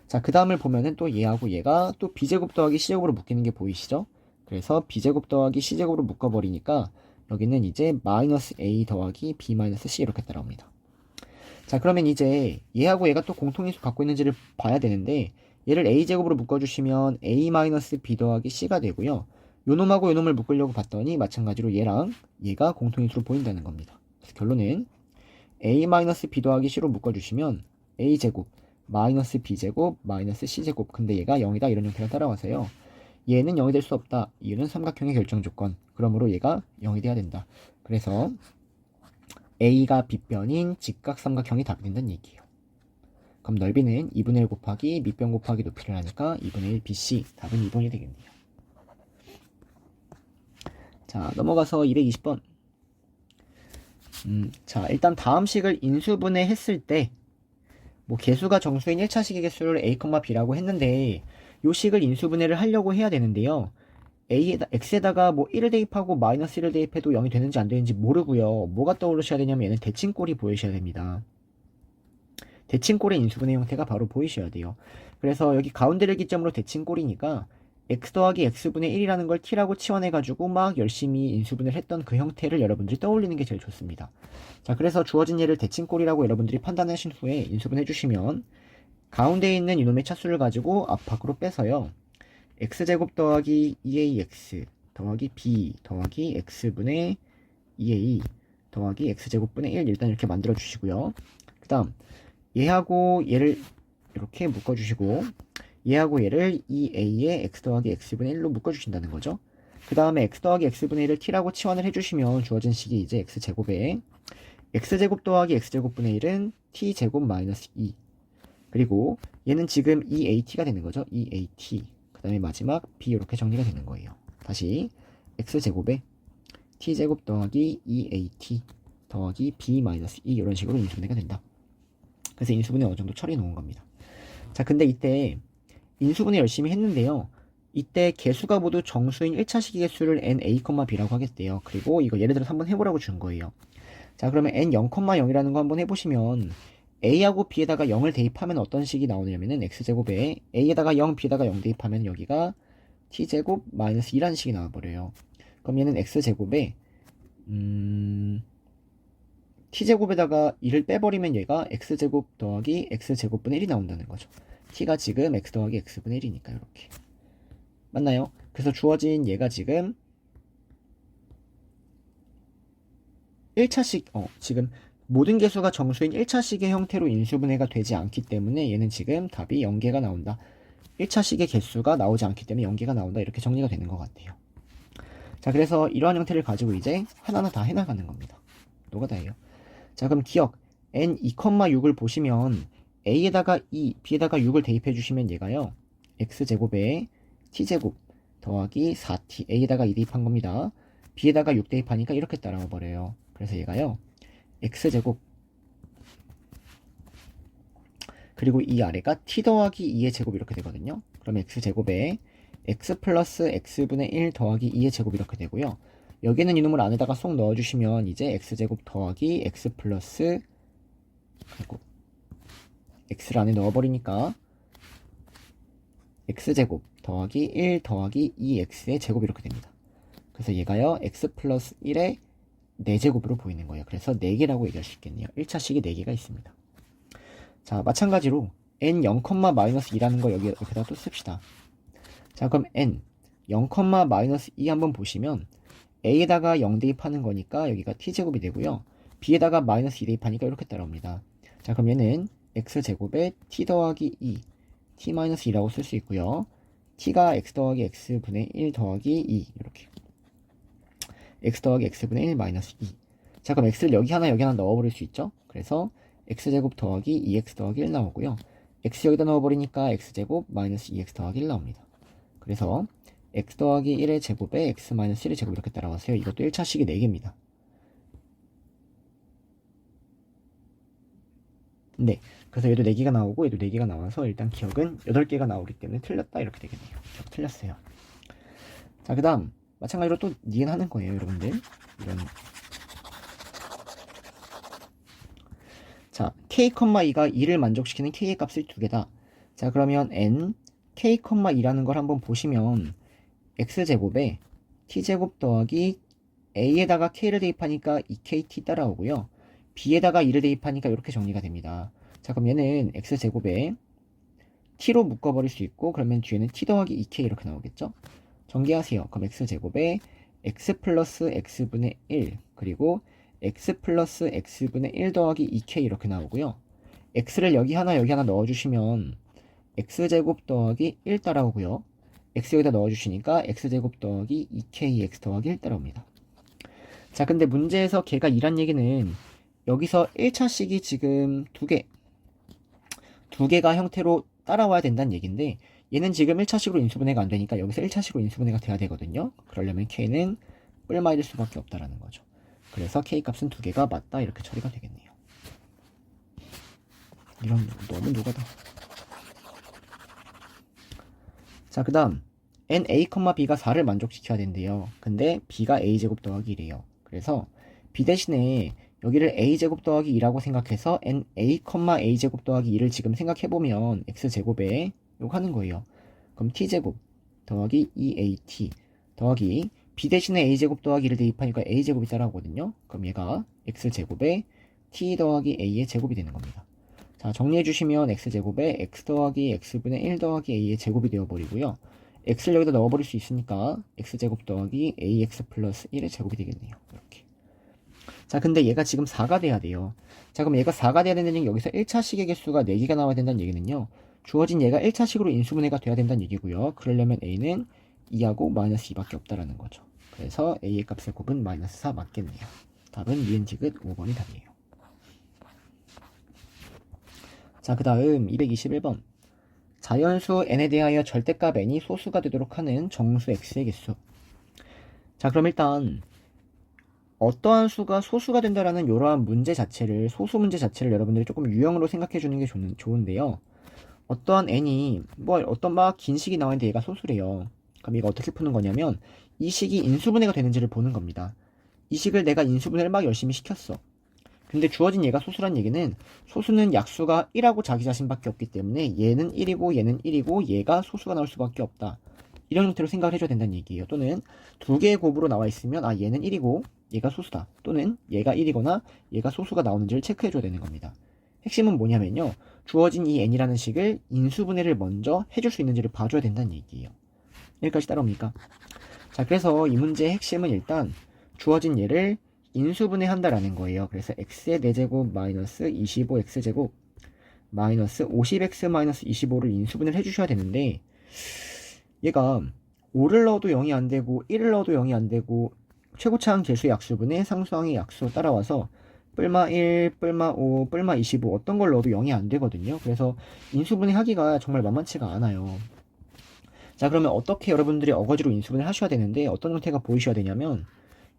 자, 그 다음을 보면은 또 얘하고 얘가 또 B제곱 더하기 C제곱으로 묶이는 게 보이시죠? 그래서 b제곱 더하기 c제곱으로 묶어버리니까 여기는 이제 마이너스 a 더하기 b 마이너스 c 이렇게 따라옵니다. 자, 그러면 이제 얘하고 얘가 또 공통인수 갖고 있는지를 봐야 되는데 얘를 a제곱으로 묶어주시면 a 마이너스 b 더하기 c가 되고요. 요놈하고 요놈을 묶으려고 봤더니 마찬가지로 얘랑 얘가 공통인수로 보인다는 겁니다. 그래서 결론은 a 마이너스 b 더하기 c로 묶어주시면 a제곱 마이너스 b제곱 마이너스 c제곱, 근데 얘가 0이다 이런 형태가 따라와서요. 얘는 0이 될 수 없다. 이유는 삼각형의 결정 조건. 그러므로 얘가 0이 돼야 된다. 그래서 A가 빗변인 직각삼각형이 답이 된다는 얘기예요. 그럼 넓이는 2분의 1 곱하기 밑변 곱하기 높이를 하니까 2분의 1 BC. 답은 2번이 되겠네요. 자, 넘어가서 220번. 자, 일단 다음 식을 인수분해 했을 때 뭐 개수가 정수인 1차식의 개수를 A, B라고 했는데 요 식을 인수분해를 하려고 해야 되는데요. x에다가 뭐 1을 대입하고 마이너스 1을 대입해도 0이 되는지 안 되는지 모르고요. 뭐가 떠오르셔야 되냐면 얘는 대칭꼴이 보이셔야 됩니다. 대칭꼴의 인수분해 형태가 바로 보이셔야 돼요. 그래서 여기 가운데를 기점으로 대칭꼴이니까 x 더하기 x분의 1이라는 걸 t라고 치환해가지고 막 열심히 인수분해를 했던 그 형태를 여러분들이 떠올리는 게 제일 좋습니다. 자, 그래서 주어진 예를 대칭꼴이라고 여러분들이 판단하신 후에 인수분해 주시면 가운데에 있는 이놈의 차수를 가지고 앞밖으로 빼서요. x제곱 더하기 2ax 더하기 b 더하기 x분의 2a 더하기 x제곱분의 1 일단 이렇게 만들어 주시고요. 그 다음 얘하고 얘를 이렇게 묶어 주시고 얘하고 얘를 2a에 x 더하기 x분의 1로 묶어 주신다는 거죠. 그 다음에 x 더하기 x분의 1을 t라고 치환을 해주시면 주어진 식이 이제 x제곱에 x제곱 더하기 x제곱분의 1은 t제곱 마이너스 2, 그리고 얘는 지금 2at가 되는 거죠. 2at. 그 다음에 마지막 b 이렇게 정리가 되는 거예요. 다시 x제곱에 t제곱 더하기 2at 더하기 b 마이너스 2 이런 식으로 인수분해가 된다. 그래서 인수분해 어느 정도 처리해 놓은 겁니다. 자, 근데 이때 인수분해 열심히 했는데요. 이때 개수가 모두 정수인 1차식의 개수를 n,a, b라고 하겠대요. 그리고 이거 예를 들어서 한번 해보라고 준 거예요. 자, 그러면 n 0,0이라는 거 한번 해보시면 a하고 b에다가 0을 대입하면 어떤 식이 나오냐면은 x제곱에 a에다가 0, b에다가 0 대입하면 여기가 t제곱 마이너스 2라는 식이 나와버려요. 그럼 얘는 x제곱에 t제곱에다가 2를 빼버리면 얘가 x제곱 더하기 x제곱분의 1이 나온다는 거죠. t가 지금 x 더하기 x분의 1이니까 이렇게. 맞나요? 그래서 주어진 얘가 지금 1차식, 지금 모든 개수가 정수인 1차식의 형태로 인수분해가 되지 않기 때문에 얘는 지금 답이 0개가 나온다. 1차식의 개수가 나오지 않기 때문에 0개가 나온다. 이렇게 정리가 되는 것 같아요. 자, 그래서 이러한 형태를 가지고 이제 하나하나 다 해나가는 겁니다. 노가다예요. 자, 그럼 기억 n 2,6을 보시면 a에다가 2, b에다가 6을 대입해 주시면 얘가요. x제곱에 t제곱 더하기 4t, a에다가 2 대입한 겁니다. b에다가 6 대입하니까 이렇게 따라와 버려요. 그래서 얘가요. x제곱 그리고 이 아래가 t 더하기 2의 제곱 이렇게 되거든요. 그럼 x제곱에 x 플러스 x분의 1 더하기 2의 제곱 이렇게 되고요. 여기는 이놈을 안에다가 쏙 넣어주시면 이제 x제곱 더하기 x 플러스, 그리고 x를 안에 넣어버리니까 x제곱 더하기 1 더하기 2x의 제곱 이렇게 됩니다. 그래서 얘가요 x 플러스 1의 4제곱으로 보이는 거예요. 그래서 4개라고 얘기할 수 있겠네요. 1차식이 4개가 있습니다. 자, 마찬가지로 n 0,-2라는 거 여기다 또 씁시다. 자, 그럼 n 0,-2 한번 보시면 a에다가 0 대입하는 거니까 여기가 t제곱이 되고요. b에다가 마이너스 2 대입하니까 이렇게 따라옵니다. 자, 그럼 얘는 x제곱에 t 더하기 2, t 마이너스 2라고 쓸 수 있고요. t가 x 더하기 x분의 1 더하기 2 이렇게. x 더하기 x분의 1 마이너스 2. 자, 그럼 x를 여기 하나 넣어버릴 수 있죠. 그래서 x제곱 더하기 2x 더하기 1 나오고요. x 여기다 넣어버리니까 x제곱 마이너스 2x 더하기 1 나옵니다. 그래서 x 더하기 1의 제곱에 x 마이너스 1의 제곱 이렇게 따라왔어요. 이것도 1차식이 4개입니다. 네, 그래서 얘도 4개가 나오고 얘도 4개가 나와서 일단 기억은 8개가 나오기 때문에 틀렸다 이렇게 되겠네요. 기억 틀렸어요. 자, 그 다음 마찬가지로 또 니은 하는 거예요, 여러분들. 이런. 자, k,2가 2를 만족시키는 k의 값이 2개다. 자, 그러면 n k,2라는 걸 한번 보시면 x제곱에 t제곱 더하기 a에다가 k를 대입하니까 2kt 따라오고요. b에다가 2를 대입하니까 이렇게 정리가 됩니다. 자, 그럼 얘는 x제곱에 t로 묶어버릴 수 있고, 그러면 뒤에는 t 더하기 2k 이렇게 나오겠죠? 전개하세요. 그럼 x제곱에 x 플러스 x분의 1 그리고 x 플러스 x분의 1 더하기 2k 이렇게 나오고요. x를 여기 하나 넣어주시면 x제곱 더하기 1 따라오고요. x 여기다 넣어주시니까 x제곱 더하기 2kx 더하기 1 따라옵니다. 자, 근데 문제에서 걔가 2란 얘기는 여기서 1차식이 지금 두 개가 형태로 따라와야 된다는 얘기인데, 얘는 지금 1차식으로 인수분해가 안 되니까 여기서 1차식으로 인수분해가 돼야 되거든요. 그러려면 k는 뿔마일 수밖에 없다라는 거죠. 그래서 k 값은 두 개가 맞다, 이렇게 처리가 되겠네요. 이런 너무 노가다. 자, 그 다음 na, b가 4를 만족시켜야 된대요. 근데 b가 a제곱 더하기 1이에요. 그래서 b 대신에 여기를 a제곱 더하기 2라고 생각해서 na, a제곱 더하기 2를 지금 생각해보면 x제곱에 요거 하는 거예요. 그럼 t제곱 더하기 2at 더하기 b 대신에 a제곱 더하기 2를 대입하니까 a제곱이 따라오거든요. 그럼 얘가 x제곱에 t 더하기 a의 제곱이 되는 겁니다. 자, 정리해주시면 x제곱에 x 더하기 x분의 1 더하기 a의 제곱이 되어버리고요. x를 여기다 넣어버릴 수 있으니까 x제곱 더하기 ax 플러스 1의 제곱이 되겠네요. 이렇게. 자, 근데 얘가 지금 4가 돼야 돼요. 자, 그럼 얘가 4가 돼야 된다는 얘기, 여기서 1차식의 개수가 4개가 나와야 된다는 얘기는요. 주어진 얘가 1차식으로 인수분해가 돼야 된다는 얘기고요. 그러려면 a는 2하고 마이너스 2밖에 없다라는 거죠. 그래서 a의 값의 곱은 마이너스 4 맞겠네요. 답은 니은지긋 5번이 답이에요. 자, 그 다음 221번. 자연수 n에 대하여 절대값 n이 소수가 되도록 하는 정수 x의 개수. 자, 그럼 일단 어떠한 수가 소수가 된다라는 이러한 문제 자체를, 소수 문제 자체를 여러분들이 조금 유형으로 생각해 주는 게 좋은데요. 어떠한 n이 어떤 막 긴 식이 나왔는데 얘가 소수래요. 그럼 이거 어떻게 푸는 거냐면 이 식이 인수분해가 되는지를 보는 겁니다. 이 식을 내가 인수분해를 막 열심히 시켰어. 근데 주어진 얘가 소수란 얘기는 소수는 약수가 1하고 자기 자신밖에 없기 때문에 얘는 1이고 얘는 1이고 얘가 소수가 나올 수밖에 없다. 이런 형태로 생각을 해줘야 된다는 얘기예요. 또는 두 개의 곱으로 나와 있으면 얘는 1이고 얘가 소수다. 또는 얘가 1이거나 얘가 소수가 나오는지를 체크해줘야 되는 겁니다. 핵심은 뭐냐면요. 주어진 이 n이라는 식을 인수분해를 먼저 해줄 수 있는지를 봐줘야 된다는 얘기예요. 여기까지 따라옵니까? 자, 그래서 이 문제의 핵심은 일단 주어진 얘를 인수분해 한다라는 거예요. 그래서 x의 4제곱 마이너스 25x제곱 마이너스 50x 마이너스 25를 인수분해를 해주셔야 되는데 얘가 5를 넣어도 0이 안되고 1을 넣어도 0이 안되고 최고차항 계수의 약수분의 상수항의 약수 따라와서 뿔마 1, 뿔마 5, 뿔마 25 어떤 걸 넣어도 0이 안되거든요. 그래서 인수분해 하기가 정말 만만치가 않아요. 자, 그러면 어떻게 여러분들이 어거지로 인수분해를 하셔야 되는데 어떤 형태가 보이셔야 되냐면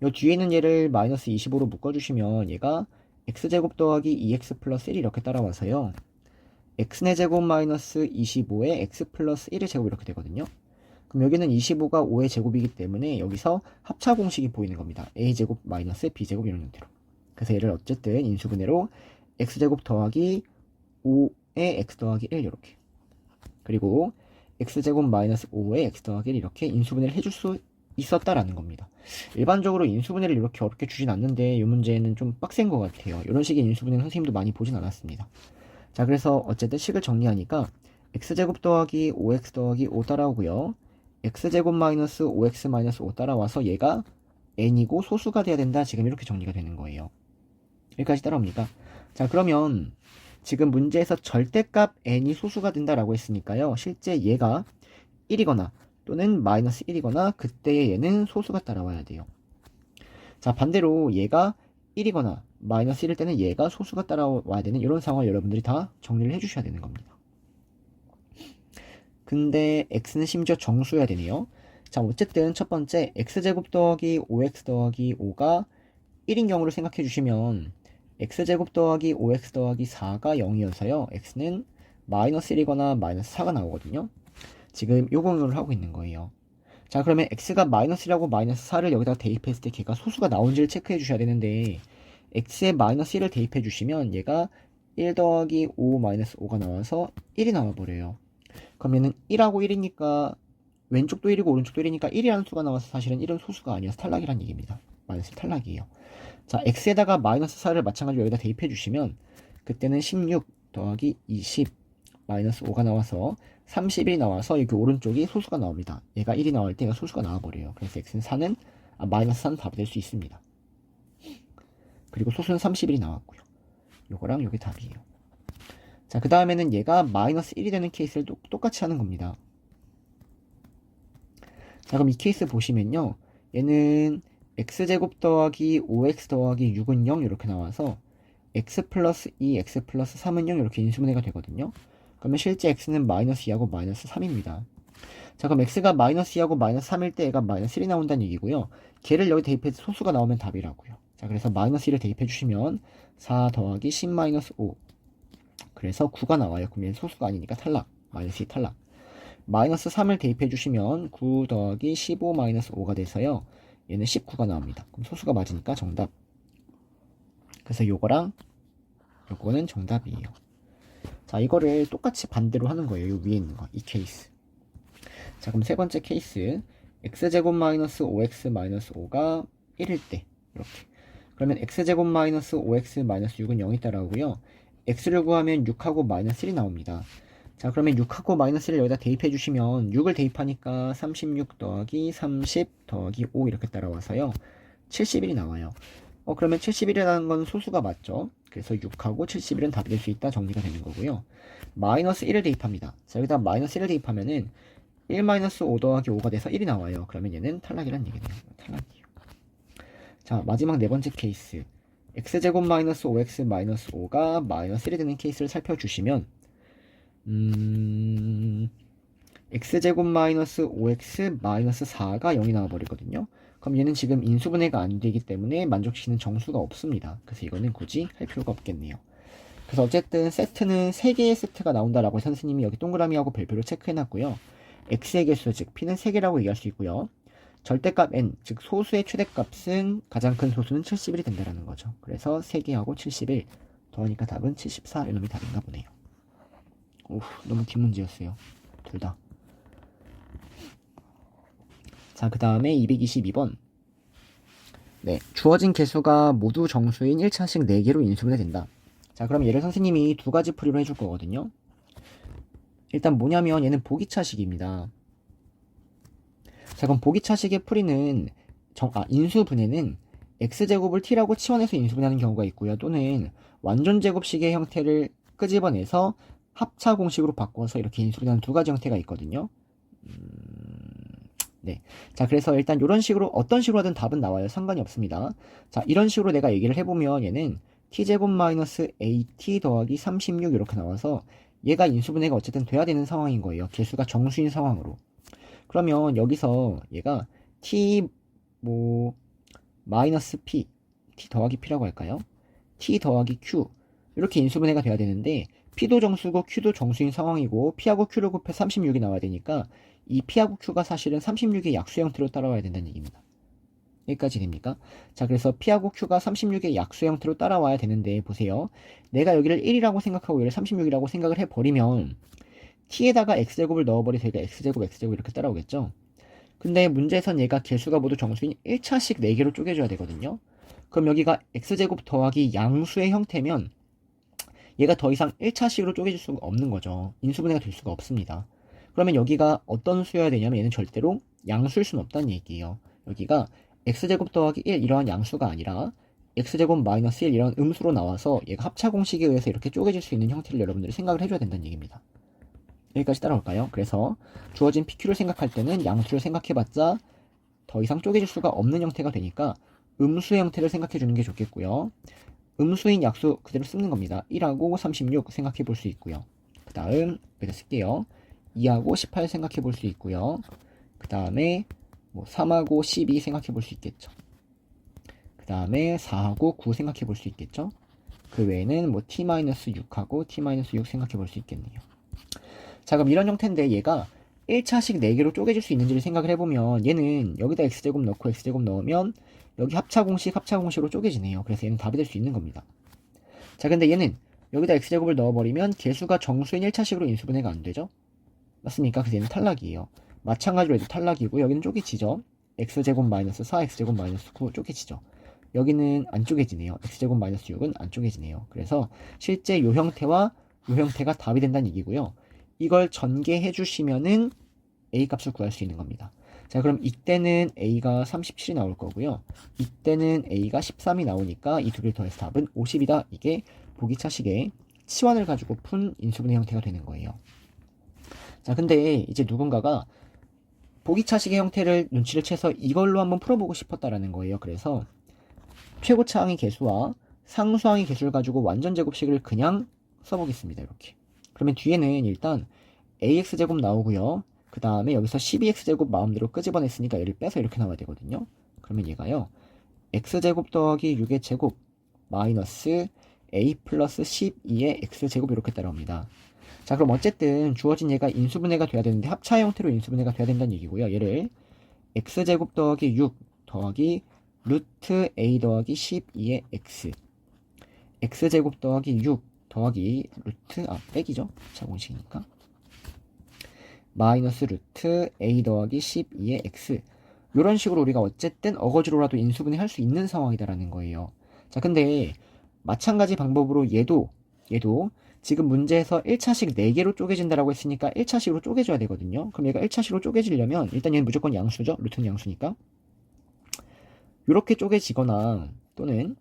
요 뒤에 있는 얘를 마이너스 25로 묶어주시면 얘가 x제곱 더하기 2x 플러스 1 이렇게 따라와서요. x의 제곱 마이너스 25에 x 플러스 1의 제곱 이렇게 되거든요. 그럼 여기는 25가 5의 제곱이기 때문에 여기서 합차 공식이 보이는 겁니다. a제곱 마이너스 b제곱 이런 형태로. 그래서 얘를 어쨌든 인수분해로 x제곱 더하기 5에 x 더하기 1 이렇게. 그리고 x제곱 마이너스 5에 x 더하기 1 이렇게 인수분해를 해줄 수 있었다라는 겁니다. 일반적으로 인수분해를 이렇게 어렵게 주진 않는데 이 문제는 좀 빡센 것 같아요. 이런 식의 인수분해는 선생님도 많이 보진 않았습니다. 자, 그래서 어쨌든 식을 정리하니까 x제곱 더하기 5x 더하기 5 따라오고요. x제곱 마이너스 5x 마이너스 5 따라와서 얘가 n이고 소수가 돼야 된다. 지금 이렇게 정리가 되는 거예요. 여기까지 따라옵니까? 자, 그러면 지금 문제에서 절대값 n이 소수가 된다라고 했으니까요. 실제 얘가 1이거나 또는 마이너스 1이거나 그때의 얘는 소수가 따라와야 돼요. 자, 반대로 얘가 1이거나 마이너스 1일 때는 얘가 소수가 따라와야 되는 이런 상황을 여러분들이 다 정리를 해주셔야 되는 겁니다. 근데 x는 심지어 정수여야 되네요. 자, 어쨌든 첫 번째 x제곱 더하기 5x 더하기 5가 1인 경우를 생각해 주시면 x제곱 더하기 5x 더하기 4가 0이어서요. x는 마이너스 1이거나 마이너스 4가 나오거든요. 지금 요 공유를 하고 있는 거예요. 자, 그러면 x가 마이너스 1하고 마이너스 4를 여기다 대입했을 때 걔가 소수가 나온지를 체크해 주셔야 되는데 x에 마이너스 1을 대입해 주시면 얘가 1 더하기 5 마이너스 5가 나와서 1이 나와버려요. 그럼 얘는 1하고 1이니까 왼쪽도 1이고 오른쪽도 1이니까 1이라는 수가 나와서 사실은 1은 소수가 아니어서 탈락이란 얘기입니다. 마이너스 탈락이에요. 자, x에다가 마이너스 4를 마찬가지로 여기다 대입해 주시면 그때는 16 더하기 20 마이너스 5가 나와서 31이 나와서 여기 오른쪽이 소수가 나옵니다. 얘가 1이 나올 때 얘가 소수가 나와버려요. 그래서 x는 4는 마이너스 4는 답이 될 수 있습니다. 그리고 소수는 31이 나왔고요. 요거랑 요게 답이에요. 자, 그 다음에는 얘가 마이너스 1이 되는 케이스를 똑같이 하는 겁니다. 자, 그럼 이 케이스 보시면요. 얘는 x제곱 더하기 5x 더하기 6은 0 이렇게 나와서 x 플러스 2, x 플러스 3은 0 이렇게 인수분해가 되거든요. 그러면 실제 x는 마이너스 2하고 마이너스 3입니다. 자, 그럼 x가 마이너스 2하고 마이너스 3일 때 얘가 마이너스 1이 나온다는 얘기고요. 걔를 여기 대입해서 소수가 나오면 답이라고요. 자, 그래서 마이너스 1을 대입해 주시면 4 더하기 10 마이너스 5 그래서 9가 나와요. 그럼 얘는 소수가 아니니까 탈락. 마이너스 2 탈락. 마이너스 3을 대입해 주시면 9 더하기 15 마이너스 5가 돼서요. 얘는 19가 나옵니다. 그럼 소수가 맞으니까 정답. 그래서 요거랑 요거는 정답이에요. 자, 이거를 똑같이 반대로 하는 거예요. 요 위에 있는 거. 이 케이스. 자, 그럼 세 번째 케이스. x제곱 마이너스 5x 마이너스 5가 1일 때 이렇게. 그러면 x제곱 마이너스 5x 마이너스 6은 0이 따라오고요. x를 구하면 6하고 마이너스 1이 나옵니다. 자, 그러면 6하고 마이너스 1을 여기다 대입해 주시면 6을 대입하니까 36 더하기 30 더하기 5 이렇게 따라와서요. 71이 나와요. 그러면 71이라는 건 소수가 맞죠? 그래서 6하고 71은 답이 될 수 있다 정리가 되는 거고요. 마이너스 1을 대입합니다. 자, 여기다 마이너스 1을 대입하면은 1 마이너스 5 더하기 5가 돼서 1이 나와요. 그러면 얘는 탈락이란 얘기네요. 탈락이에요. 자, 마지막 네 번째 케이스. x제곱 마이너스 5x 마이너스 5가 마이너스 1이 되는 케이스를 살펴주시면 x제곱 마이너스 5x 마이너스 4가 0이 나와버리거든요. 그럼 얘는 지금 인수분해가 안 되기 때문에 만족시키는 정수가 없습니다. 그래서 이거는 굳이 할 필요가 없겠네요. 그래서 어쨌든 세트는 3개의 세트가 나온다라고 선생님이 여기 동그라미하고 별표로 체크해놨고요. x의 개수, 즉 p는 3개라고 얘기할 수 있고요. 절대값 n, 즉 소수의 최대값은 가장 큰 소수는 71이 된다는 거죠. 그래서 3개하고 71 더하니까 답은 74 이놈이 답인가 보네요. 오, 너무 긴 문제였어요. 둘 다. 자, 그 다음에 222번. 네, 주어진 개수가 모두 정수인 1차식 4개로 인수분해 된다. 자, 그럼 얘를 선생님이 두 가지 풀이로 해줄 거거든요. 일단 뭐냐면 얘는 보기차식입니다. 자, 그럼 보기차식의 풀이는 인수분해는 x제곱을 t라고 치환해서 인수분해하는 경우가 있고요. 또는 완전제곱식의 형태를 끄집어내서 합차 공식으로 바꿔서 이렇게 인수분해하는 두 가지 형태가 있거든요. 네. 자, 그래서 일단 이런 식으로 어떤 식으로 하든 답은 나와요. 상관이 없습니다. 자, 이런 식으로 내가 얘기를 해보면 얘는 t제곱 마이너스 at 더하기 36 이렇게 나와서 얘가 인수분해가 어쨌든 돼야 되는 상황인 거예요. 개수가 정수인 상황으로. 그러면 여기서 얘가 t 마이너스 p, t 더하기 p라고 할까요? t 더하기 q 이렇게 인수분해가 돼야 되는데 p도 정수고 q도 정수인 상황이고 p하고 q를 곱해 36이 나와야 되니까 이 p하고 q가 사실은 36의 약수 형태로 따라와야 된다는 얘기입니다. 여기까지 됩니까? 자, 그래서 p하고 q가 36의 약수 형태로 따라와야 되는데 보세요. 내가 여기를 1이라고 생각하고 얘를 36이라고 생각을 해버리면 t에다가 x제곱을 넣어버리서 얘가 x제곱 이렇게 따라오겠죠? 근데 문제에선 얘가 개수가 모두 정수인 1차식 4개로 쪼개줘야 되거든요. 그럼 여기가 x제곱 더하기 양수의 형태면 얘가 더 이상 1차식으로 쪼개질 수가 없는 거죠. 인수분해가 될 수가 없습니다. 그러면 여기가 어떤 수여야 되냐면 얘는 절대로 양수일 수는 없다는 얘기예요. 여기가 x제곱 더하기 1 이러한 양수가 아니라 x제곱 마이너스 1 이런 음수로 나와서 얘가 합차 공식에 의해서 이렇게 쪼개질 수 있는 형태를 여러분들이 생각을 해줘야 된다는 얘기입니다. 여기까지 따라올까요? 그래서 주어진 PQ를 생각할 때는 양수를 생각해봤자 더 이상 쪼개질 수가 없는 형태가 되니까 음수의 형태를 생각해주는 게 좋겠고요. 음수인 약수 그대로 쓰는 겁니다. 1하고 36 생각해 볼 수 있고요. 그 다음 여기다 쓸게요. 2하고 18 생각해 볼 수 있고요. 그 다음에 3하고 12 생각해 볼 수 있겠죠. 그 다음에 4하고 9 생각해 볼 수 있겠죠. 그 외에는 t-6하고 t-6 생각해 볼 수 있겠네요. 자, 그럼 이런 형태인데 얘가 1차식 4개로 쪼개질 수 있는지를 생각을 해보면 얘는 여기다 x제곱 넣고 x제곱 넣으면 여기 합차공식으로 쪼개지네요. 그래서 얘는 답이 될 수 있는 겁니다. 자, 근데 얘는 여기다 x제곱을 넣어버리면 개수가 정수인 1차식으로 인수분해가 안 되죠? 맞습니까? 그래서 얘는 탈락이에요. 마찬가지로 얘도 탈락이고 여기는 쪼개지죠. x제곱 마이너스 4x제곱 마이너스 9 쪼개지죠. 여기는 안 쪼개지네요. x제곱 마이너스 6은 안 쪼개지네요. 그래서 실제 요 형태와 요 형태가 답이 된다는 얘기고요. 이걸 전개해 주시면은 a 값을 구할 수 있는 겁니다. 자, 그럼 이때는 a가 37이 나올 거고요. 이때는 a가 13이 나오니까 이 두 개를 더해서 답은 50이다. 이게 보기차식의 치환을 가지고 푼 인수분해 형태가 되는 거예요. 자, 근데 이제 누군가가 보기차식의 형태를 눈치를 채서 이걸로 한번 풀어보고 싶었다라는 거예요. 그래서 최고차항의 개수와 상수항의 개수를 가지고 완전 제곱식을 그냥 써보겠습니다. 이렇게. 그러면 뒤에는 일단 ax제곱 나오고요. 그 다음에 여기서 12x제곱 마음대로 끄집어냈으니까 얘를 빼서 이렇게 나와야 되거든요. 그러면 얘가요. x제곱 더하기 6의 제곱 마이너스 a 플러스 12의 x제곱 이렇게 따라옵니다. 자, 그럼 어쨌든 주어진 얘가 인수분해가 돼야 되는데 합차 형태로 인수분해가 돼야 된다는 얘기고요. 얘를 x제곱 더하기 6 더하기 루트 a 더하기 12의 x x제곱 더하기 6 더하기 루트 빼기죠. 자, 공식이니까 마이너스 루트 a 더하기 12의 x 이런 식으로 우리가 어쨌든 어거지로라도 인수분해 할 수 있는 상황이다라는 거예요. 자, 근데 마찬가지 방법으로 얘도 지금 문제에서 1차식 4개로 쪼개진다라고 했으니까 1차식으로 쪼개줘야 되거든요. 그럼 얘가 1차식으로 쪼개지려면 일단 얘는 무조건 양수죠. 루트는 양수니까. 이렇게 쪼개지거나 또는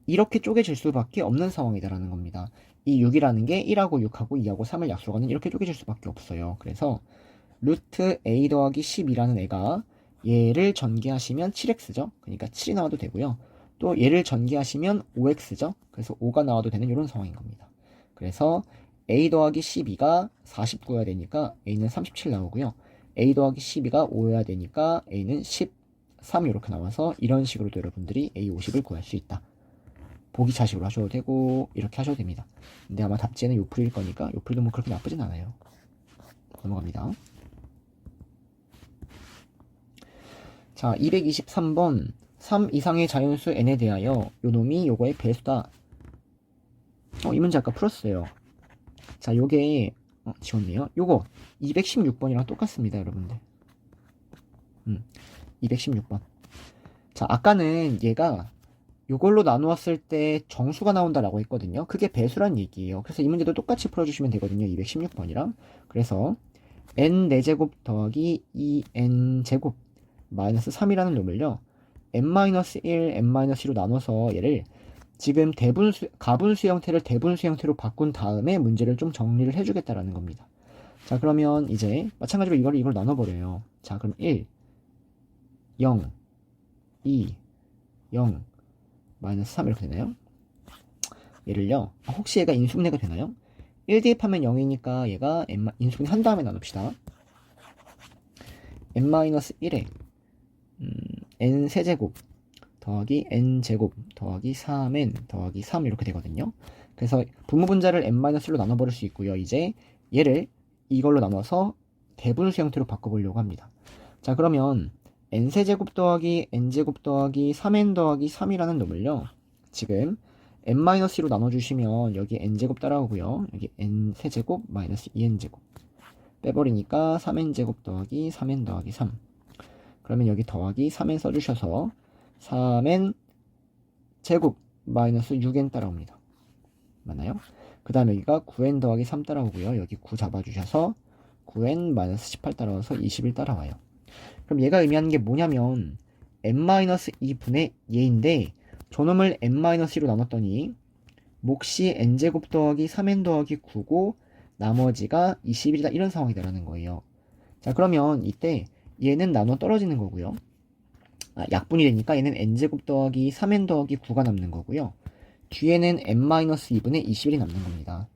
이렇게 쪼개질 수밖에 없는 상황이다라는 겁니다. 이 6이라는 게 1하고 6하고 2하고 3을 약수하고는 이렇게 쪼개질 수밖에 없어요. 그래서 루트 a 더하기 10이라는 애가 얘를 전개하시면 7x죠. 그러니까 7이 나와도 되고요. 또 얘를 전개하시면 5x죠. 그래서 5가 나와도 되는 이런 상황인 겁니다. 그래서 a 더하기 12가 49여야 되니까 a는 37 나오고요. a 더하기 12가 5여야 되니까 a는 13 이렇게 나와서 이런 식으로도 여러분들이 a 50을 구할 수 있다. 보기차식으로 하셔도 되고 이렇게 하셔도 됩니다. 근데 아마 답지에는 요풀일 거니까 요풀도 뭐 그렇게 나쁘진 않아요. 넘어갑니다. 자, 223번 3 이상의 자연수 n에 대하여 요놈이 요거의 배수다. 이 문제 아까 풀었어요. 자, 요게 지웠네요. 요거 216번이랑 똑같습니다, 여러분들. 216번. 자, 아까는 얘가 요걸로 나누었을 때 정수가 나온다라고 했거든요. 그게 배수란 얘기예요. 그래서 이 문제도 똑같이 풀어주시면 되거든요. 216번이랑. 그래서 n 4제곱 더하기 2n제곱 마이너스 3이라는 놈을요. n-1, n-2로 나눠서 얘를 지금 가분수 형태를 대분수 형태로 바꾼 다음에 문제를 좀 정리를 해주겠다라는 겁니다. 자, 그러면 이제 마찬가지로 이걸 나눠버려요. 자, 그럼 1, 0, 2, 0, 마이너스 3 이렇게 되나요? 얘를요. 혹시 얘가 인수분해가 되나요? 1 대입하면 0이니까 얘가 인수분해 한 다음에 나눕시다. n-1에 n 세제곱 더하기 n제곱 더하기 3n 더하기 3 이렇게 되거든요. 그래서 분모분자를 n-1로 나눠버릴 수 있고요. 이제 얘를 이걸로 나눠서 대분수 형태로 바꿔보려고 합니다. 자, 그러면 n세제곱 더하기 n제곱 더하기 3n 더하기 3이라는 놈을요. 지금 n-2로 나눠주시면 여기 n제곱 따라오고요. 여기 n세제곱 마이너스 2n제곱 빼버리니까 3n제곱 더하기 3n 더하기 3 그러면 여기 더하기 3n 써주셔서 3n 제곱 마이너스 6n 따라옵니다. 맞나요? 그 다음에 여기가 9n 더하기 3 따라오고요. 여기 9 잡아주셔서 9n 마이너스 18 따라와서 21 따라와요. 그럼 얘가 의미하는 게 뭐냐면 n-2분의 얘인데 저놈을 n-2로 나눴더니 몫이 n제곱 더하기 3n 더하기 9고 나머지가 21이다 이런 상황이다라는 거예요. 자, 그러면 이때 얘는 나눠 떨어지는 거고요. 약분이 되니까 얘는 n제곱 더하기 3n 더하기 9가 남는 거고요. 뒤에는 n-2분의 21이 남는 겁니다.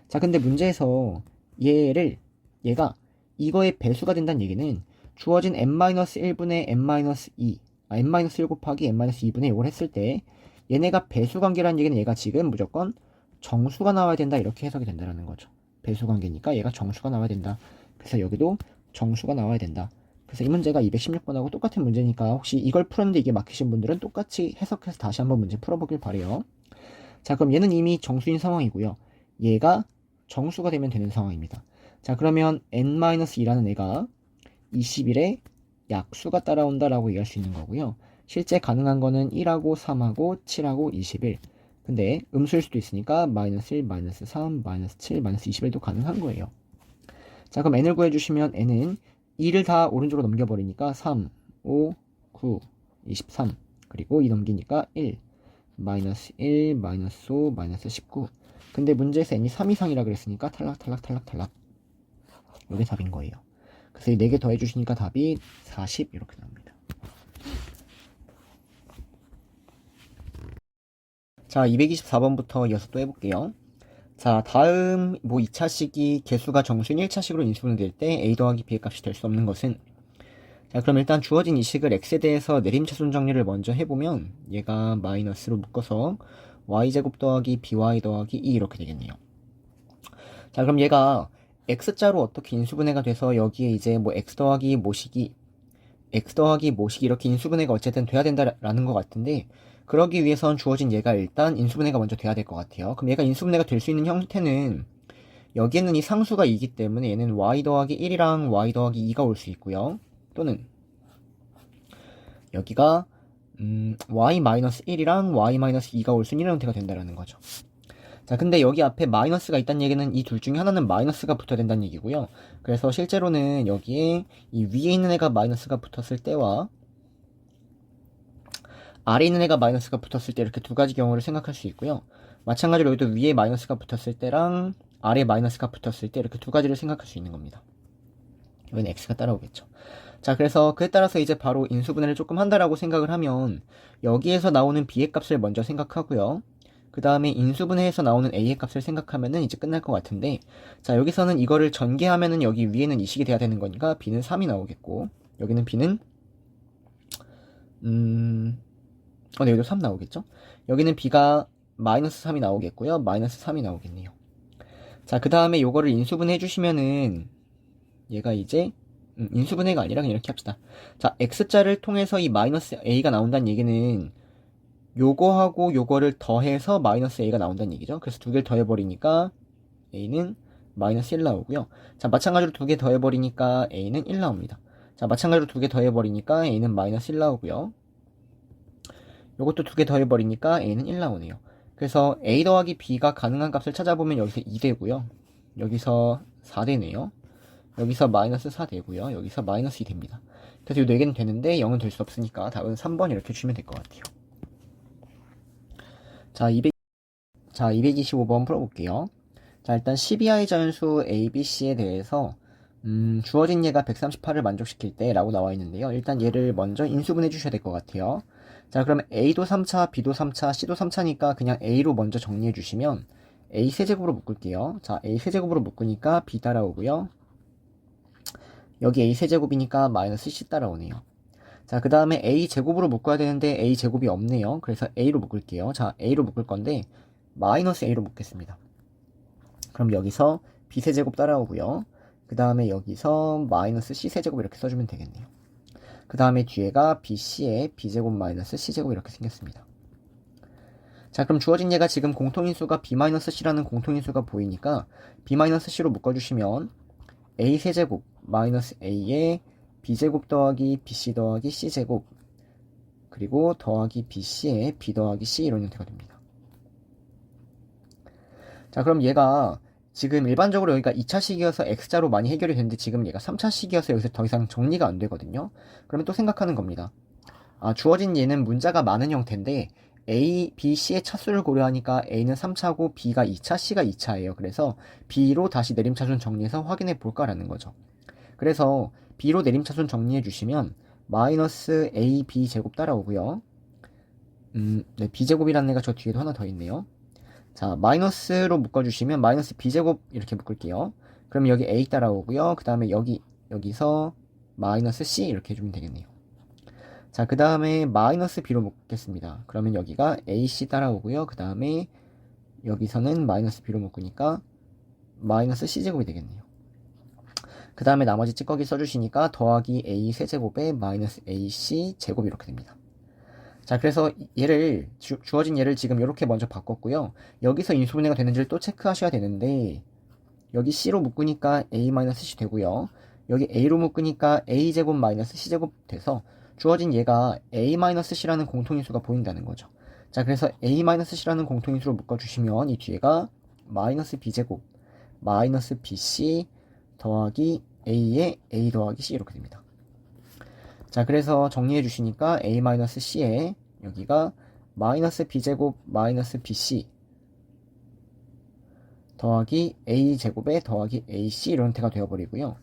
자, 근데 문제에서 얘가 이거의 배수가 된다는 얘기는 주어진 n-1분의 n-2 n-1 곱하기 n-2분의 이걸 했을 때 얘네가 배수관계라는 얘기는 얘가 지금 무조건 정수가 나와야 된다 이렇게 해석이 된다는 거죠. 배수관계니까 얘가 정수가 나와야 된다. 그래서 여기도 정수가 나와야 된다. 그래서 이 문제가 216번하고 똑같은 문제니까 혹시 이걸 풀었는데 이게 막히신 분들은 똑같이 해석해서 다시 한번 문제 풀어보길 바래요. 자, 그럼 얘는 이미 정수인 상황이고요. 얘가 정수가 되면 되는 상황입니다. 자, 그러면 n-2라는 애가 21에 약수가 따라온다라고 얘기할 수 있는 거고요. 실제 가능한 거는 1하고 3하고 7하고 21. 근데 음수일 수도 있으니까 마이너스 1, 마이너스 3, 마이너스 7, 마이너스 21도 가능한 거예요. 자, 그럼 n을 구해주시면 n은 2를 다 오른쪽으로 넘겨버리니까 3, 5, 9, 23. 그리고 2 넘기니까 1, 마이너스 1, 마이너스 5, 마이너스 19. 근데 문제에서 n이 3 이상이라 그랬으니까 탈락, 탈락, 탈락, 탈락. 이게 답인 거예요. 그래서 이 4개 더해주시니까 답이 40 이렇게 나옵니다. 자, 224번부터 이어서 또 해볼게요. 자, 다음 2차 식이 개수가 정수인 1차식으로 인수분해될 때 a 더하기 b의 값이 될 수 없는 것은. 자, 그럼 일단 주어진 이 식을 x에 대해서 내림차순 정리를 먼저 해보면 얘가 마이너스로 묶어서 y제곱 더하기 by 더하기 2 이렇게 되겠네요. 자, 그럼 얘가 x자로 어떻게 인수분해가 돼서 여기에 이제 x 더하기 모식이 이렇게 인수분해가 어쨌든 돼야 된다라는 것 같은데, 그러기 위해선 주어진 얘가 일단 인수분해가 먼저 돼야 될 것 같아요. 그럼 얘가 인수분해가 될 수 있는 형태는 여기에는 이 상수가 2기 때문에 얘는 y 더하기 1이랑 y 더하기 2가 올 수 있고요. 또는 여기가 y-1이랑 y-2가 올 수 있는 형태가 된다라는 거죠. 자, 근데 여기 앞에 마이너스가 있다는 얘기는 이 둘 중에 하나는 마이너스가 붙어야 된다는 얘기고요. 그래서 실제로는 여기에 이 위에 있는 애가 마이너스가 붙었을 때와 아래에 있는 애가 마이너스가 붙었을 때 이렇게 두 가지 경우를 생각할 수 있고요. 마찬가지로 여기도 위에 마이너스가 붙었을 때랑 아래에 마이너스가 붙었을 때 이렇게 두 가지를 생각할 수 있는 겁니다. 여기는 x가 따라오겠죠. 자, 그래서 그에 따라서 이제 바로 인수분해를 조금 한다라고 생각을 하면 여기에서 나오는 b의 값을 먼저 생각하고요. 그 다음에 인수분해에서 나오는 a의 값을 생각하면은 이제 끝날 것 같은데, 자, 여기서는 이거를 전개하면은 여기 위에는 이 식이 돼야 되는 거니까 b는 3이 나오겠고, 여기는 b는 네, 여기도 3 나오겠죠? 여기는 b가 마이너스 3이 나오겠고요. 마이너스 3이 나오겠네요. 자, 그 다음에 요거를 인수분해 해주시면은 얘가 이제 인수분해가 아니라 그냥 이렇게 합시다. 자, x자를 통해서 이 마이너스 a가 나온다는 얘기는 요거하고 요거를 더해서 마이너스 a가 나온다는 얘기죠. 그래서 두 개를 더해버리니까 a는 마이너스 1 나오고요. 자, 마찬가지로 두 개 더해버리니까 a는 1 나옵니다. 자, 마찬가지로 두 개 더해버리니까 a는 마이너스 1 나오고요. 요것도 두 개 더해버리니까 a는 1 나오네요. 그래서 a 더하기 b가 가능한 값을 찾아보면 여기서 2 되고요. 여기서 4 되네요. 여기서 마이너스 4 되고요. 여기서 마이너스 2 됩니다. 그래서 이 4개는 되는데 0은 될 수 없으니까 답은 3번 이렇게 주시면 될 것 같아요. 자, 225번 풀어볼게요. 자, 일단 12i 자연수 ABC에 대해서 주어진 얘가 138을 만족시킬 때 라고 나와 있는데요. 일단 얘를 먼저 인수분해 주셔야 될 것 같아요. 자, 그러면 A도 3차, B도 3차, C도 3차니까 그냥 A로 먼저 정리해 주시면 A 세제곱으로 묶을게요. 자, A 세제곱으로 묶으니까 B 따라오고요. 여기 A 세제곱이니까 마이너스 C 따라오네요. 자, 그 다음에 A 제곱으로 묶어야 되는데 A 제곱이 없네요. 그래서 A로 묶을게요. 자, A로 묶을 건데 마이너스 A로 묶겠습니다. 그럼 여기서 B 세제곱 따라오고요. 그 다음에 여기서 마이너스 C 세제곱 이렇게 써주면 되겠네요. 그 다음에 뒤에가 BC에 B제곱 마이너스 C제곱 이렇게 생겼습니다. 자, 그럼 주어진 얘가 지금 공통인수가 B-C라는 공통인수가 보이니까 B-C로 묶어주시면 A 세제곱 마이너스 A에 B제곱 더하기 BC 더하기 C제곱 그리고 더하기 BC에 B 더하기 C 이런 형태가 됩니다. 자, 그럼 얘가 지금 일반적으로 여기가 2차식이어서 X자로 많이 해결이 되는데 지금 얘가 3차식이어서 여기서 더 이상 정리가 안 되거든요. 그러면 또 생각하는 겁니다. 아, 주어진 얘는 문자가 많은 형태인데 A, B, C의 차수를 고려하니까 A는 3차고 B가 2차, C가 2차예요. 그래서 B로 다시 내림차순 정리해서 확인해 볼까라는 거죠. 그래서 B로 내림차순 정리해 주시면 마이너스 A, B 제곱 따라오고요. 네, B제곱이라는 애가 저 뒤에도 하나 더 있네요. 자, 마이너스로 묶어주시면 마이너스 B제곱 이렇게 묶을게요. 그럼 여기 A 따라오고요. 그 다음에 여기서 마이너스 C 이렇게 해주면 되겠네요. 자, 그 다음에 마이너스 B로 묶겠습니다. 그러면 여기가 AC 따라오고요. 그 다음에 여기서는 마이너스 B로 묶으니까 마이너스 C제곱이 되겠네요. 그 다음에 나머지 찌꺼기 써주시니까 더하기 A 세제곱에 마이너스 AC 제곱 이렇게 됩니다. 자, 그래서 얘를 주어진 얘를 지금 이렇게 먼저 바꿨고요. 여기서 인수분해가 되는지를 또 체크하셔야 되는데 여기 C로 묶으니까 A-C 되고요. 여기 A로 묶으니까 A제곱 마이너스 C제곱 돼서 주어진 얘가 A-C라는 공통인수가 보인다는 거죠. 자, 그래서 A-C라는 공통인수로 묶어주시면 이 뒤에가 마이너스 B제곱 마이너스 BC 더하기 A에 A 더하기 C 이렇게 됩니다. 자, 그래서 정리해 주시니까 A-C에 여기가 마이너스 B제곱 마이너스 BC 더하기 A제곱에 더하기 AC 이런 형태가 되어버리고요.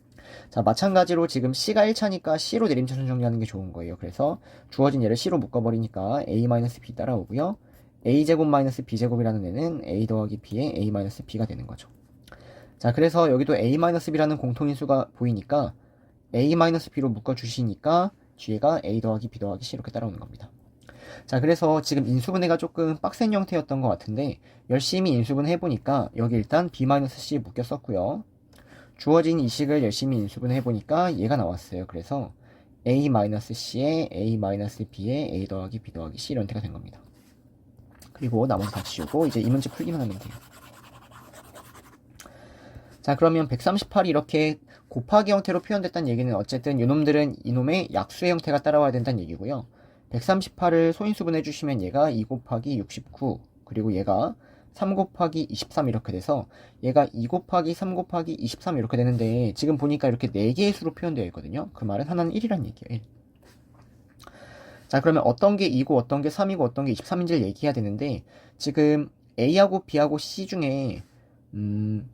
자, 마찬가지로 지금 C가 1차니까 C로 내림차순 정리하는 게 좋은 거예요. 그래서 주어진 얘를 C로 묶어버리니까 A-B 따라오고요. A제곱 마이너스 B제곱이라는 애는 A 더하기 B에 A-B가 되는 거죠. 자, 그래서 여기도 A-B라는 공통인수가 보이니까 A-B로 묶어주시니까 뒤에가 A 더하기 B 더하기 C 이렇게 따라오는 겁니다. 자, 그래서 지금 인수분해가 조금 빡센 형태였던 것 같은데 열심히 인수분해 해보니까 여기 일단 B-C 묶여 썼고요. 주어진 이 식을 열심히 인수분해 해보니까 얘가 나왔어요. 그래서 A-C에 A-B에 A 더하기 B 더하기 C 이런 형태가 된 겁니다. 그리고 나머지 다 지우고 이제 이 문제 풀기만 하면 돼요. 자, 그러면 138이 이렇게 곱하기 형태로 표현됐다는 얘기는 어쨌든 이놈들은 이놈의 약수의 형태가 따라와야 된다는 얘기고요. 138을 소인수분 해주시면 얘가 2 곱하기 69 그리고 얘가 3 곱하기 23 이렇게 돼서 얘가 2 곱하기 3 곱하기 23 이렇게 되는데 지금 보니까 이렇게 4개의 수로 표현되어 있거든요. 그 말은 하나는 1이란 얘기예요. 1. 자, 그러면 어떤 게 2고 어떤 게 3이고 어떤 게 23인지를 얘기해야 되는데 지금 A하고 B하고 C 중에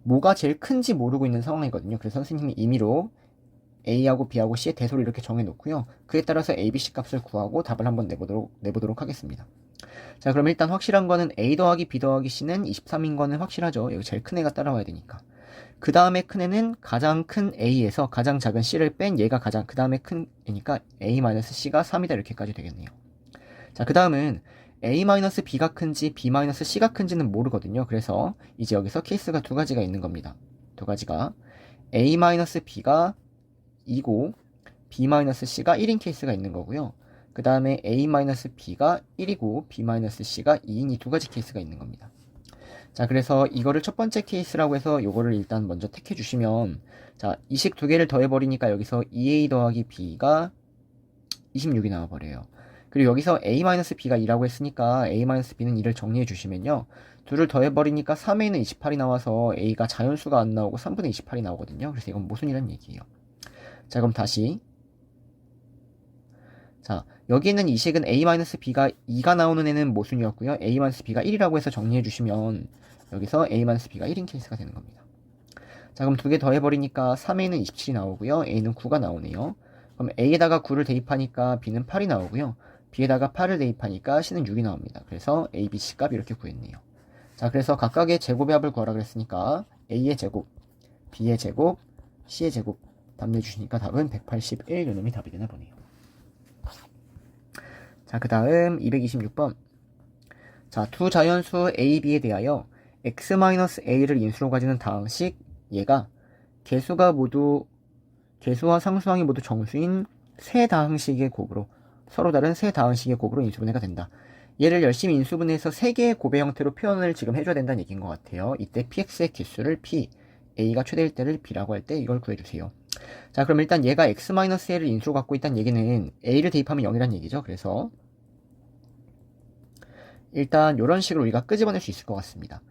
뭐가 제일 큰지 모르고 있는 상황이거든요. 그래서 선생님이 임의로 A하고 B하고 C의 대소를 이렇게 정해놓고요. 그에 따라서 A, B, C 값을 구하고 답을 한번 내보도록 하겠습니다. 자, 그럼 일단 확실한 거는 A 더하기 B 더하기 C는 23인 거는 확실하죠. 여기 제일 큰 애가 따라와야 되니까. 그 다음에 큰 애는 가장 큰 A에서 가장 작은 C를 뺀 얘가 그 다음에 큰 애니까 A-C가 3이다 이렇게까지 되겠네요. 자, 그 다음은 A-B가 큰지 B-C가 큰지는 모르거든요. 그래서 이제 여기서 케이스가 두 가지가 있는 겁니다. 두 가지가 A-B가 2고 B-C가 1인 케이스가 있는 거고요. 그 다음에 A-B가 1이고 B-C가 2인 이 두 가지 케이스가 있는 겁니다. 자, 그래서 이거를 첫 번째 케이스라고 해서 요거를 일단 먼저 택해 주시면 자, 이 식 두 개를 더해버리니까 여기서 2A 더하기 B가 26이 나와버려요. 그리고 여기서 A-B가 2라고 했으니까 A-B는 2를 정리해 주시면요. 둘을 더해버리니까 3A는 28이 나와서 A가 자연수가 안 나오고 3분의 28이 나오거든요. 그래서 이건 모순이라는 얘기예요. 자, 그럼 다시 자, 여기 있는 이 식은 A-B가 2가 나오는 애는 모순이었고요. A-B가 1이라고 해서 정리해 주시면 여기서 A-B가 1인 케이스가 되는 겁니다. 자, 그럼 두 개 더해버리니까 3A는 27이 나오고요. A는 9가 나오네요. 그럼 A에다가 9를 대입하니까 B는 8이 나오고요. B에다가 8을 대입하니까 C는 6이 나옵니다. 그래서 A, B, C 값 이렇게 구했네요. 자, 그래서 각각의 제곱의 합을 구하라 그랬으니까 A의 제곱, B의 제곱, C의 제곱 답 내주시니까 답은 181 요놈이 답이 되나 보네요. 자, 그 다음 226번. 자, 두 자연수 A, B에 대하여 x-a를 인수로 가지는 다항식 얘가 개수와 상수항이 모두 정수인 세 다항식의 곱으로 서로 다른 세 다항식의 곱으로 인수분해가 된다. 얘를 열심히 인수분해해서 세 개의 곱의 형태로 표현을 지금 해줘야 된다는 얘기인 것 같아요. 이때 px의 개수를 p, a가 최대일 때를 b라고 할 때 이걸 구해주세요. 자, 그럼 일단 얘가 x-a를 인수로 갖고 있다는 얘기는 a를 대입하면 0이란 얘기죠. 그래서 일단 이런 식으로 우리가 끄집어낼 수 있을 것 같습니다.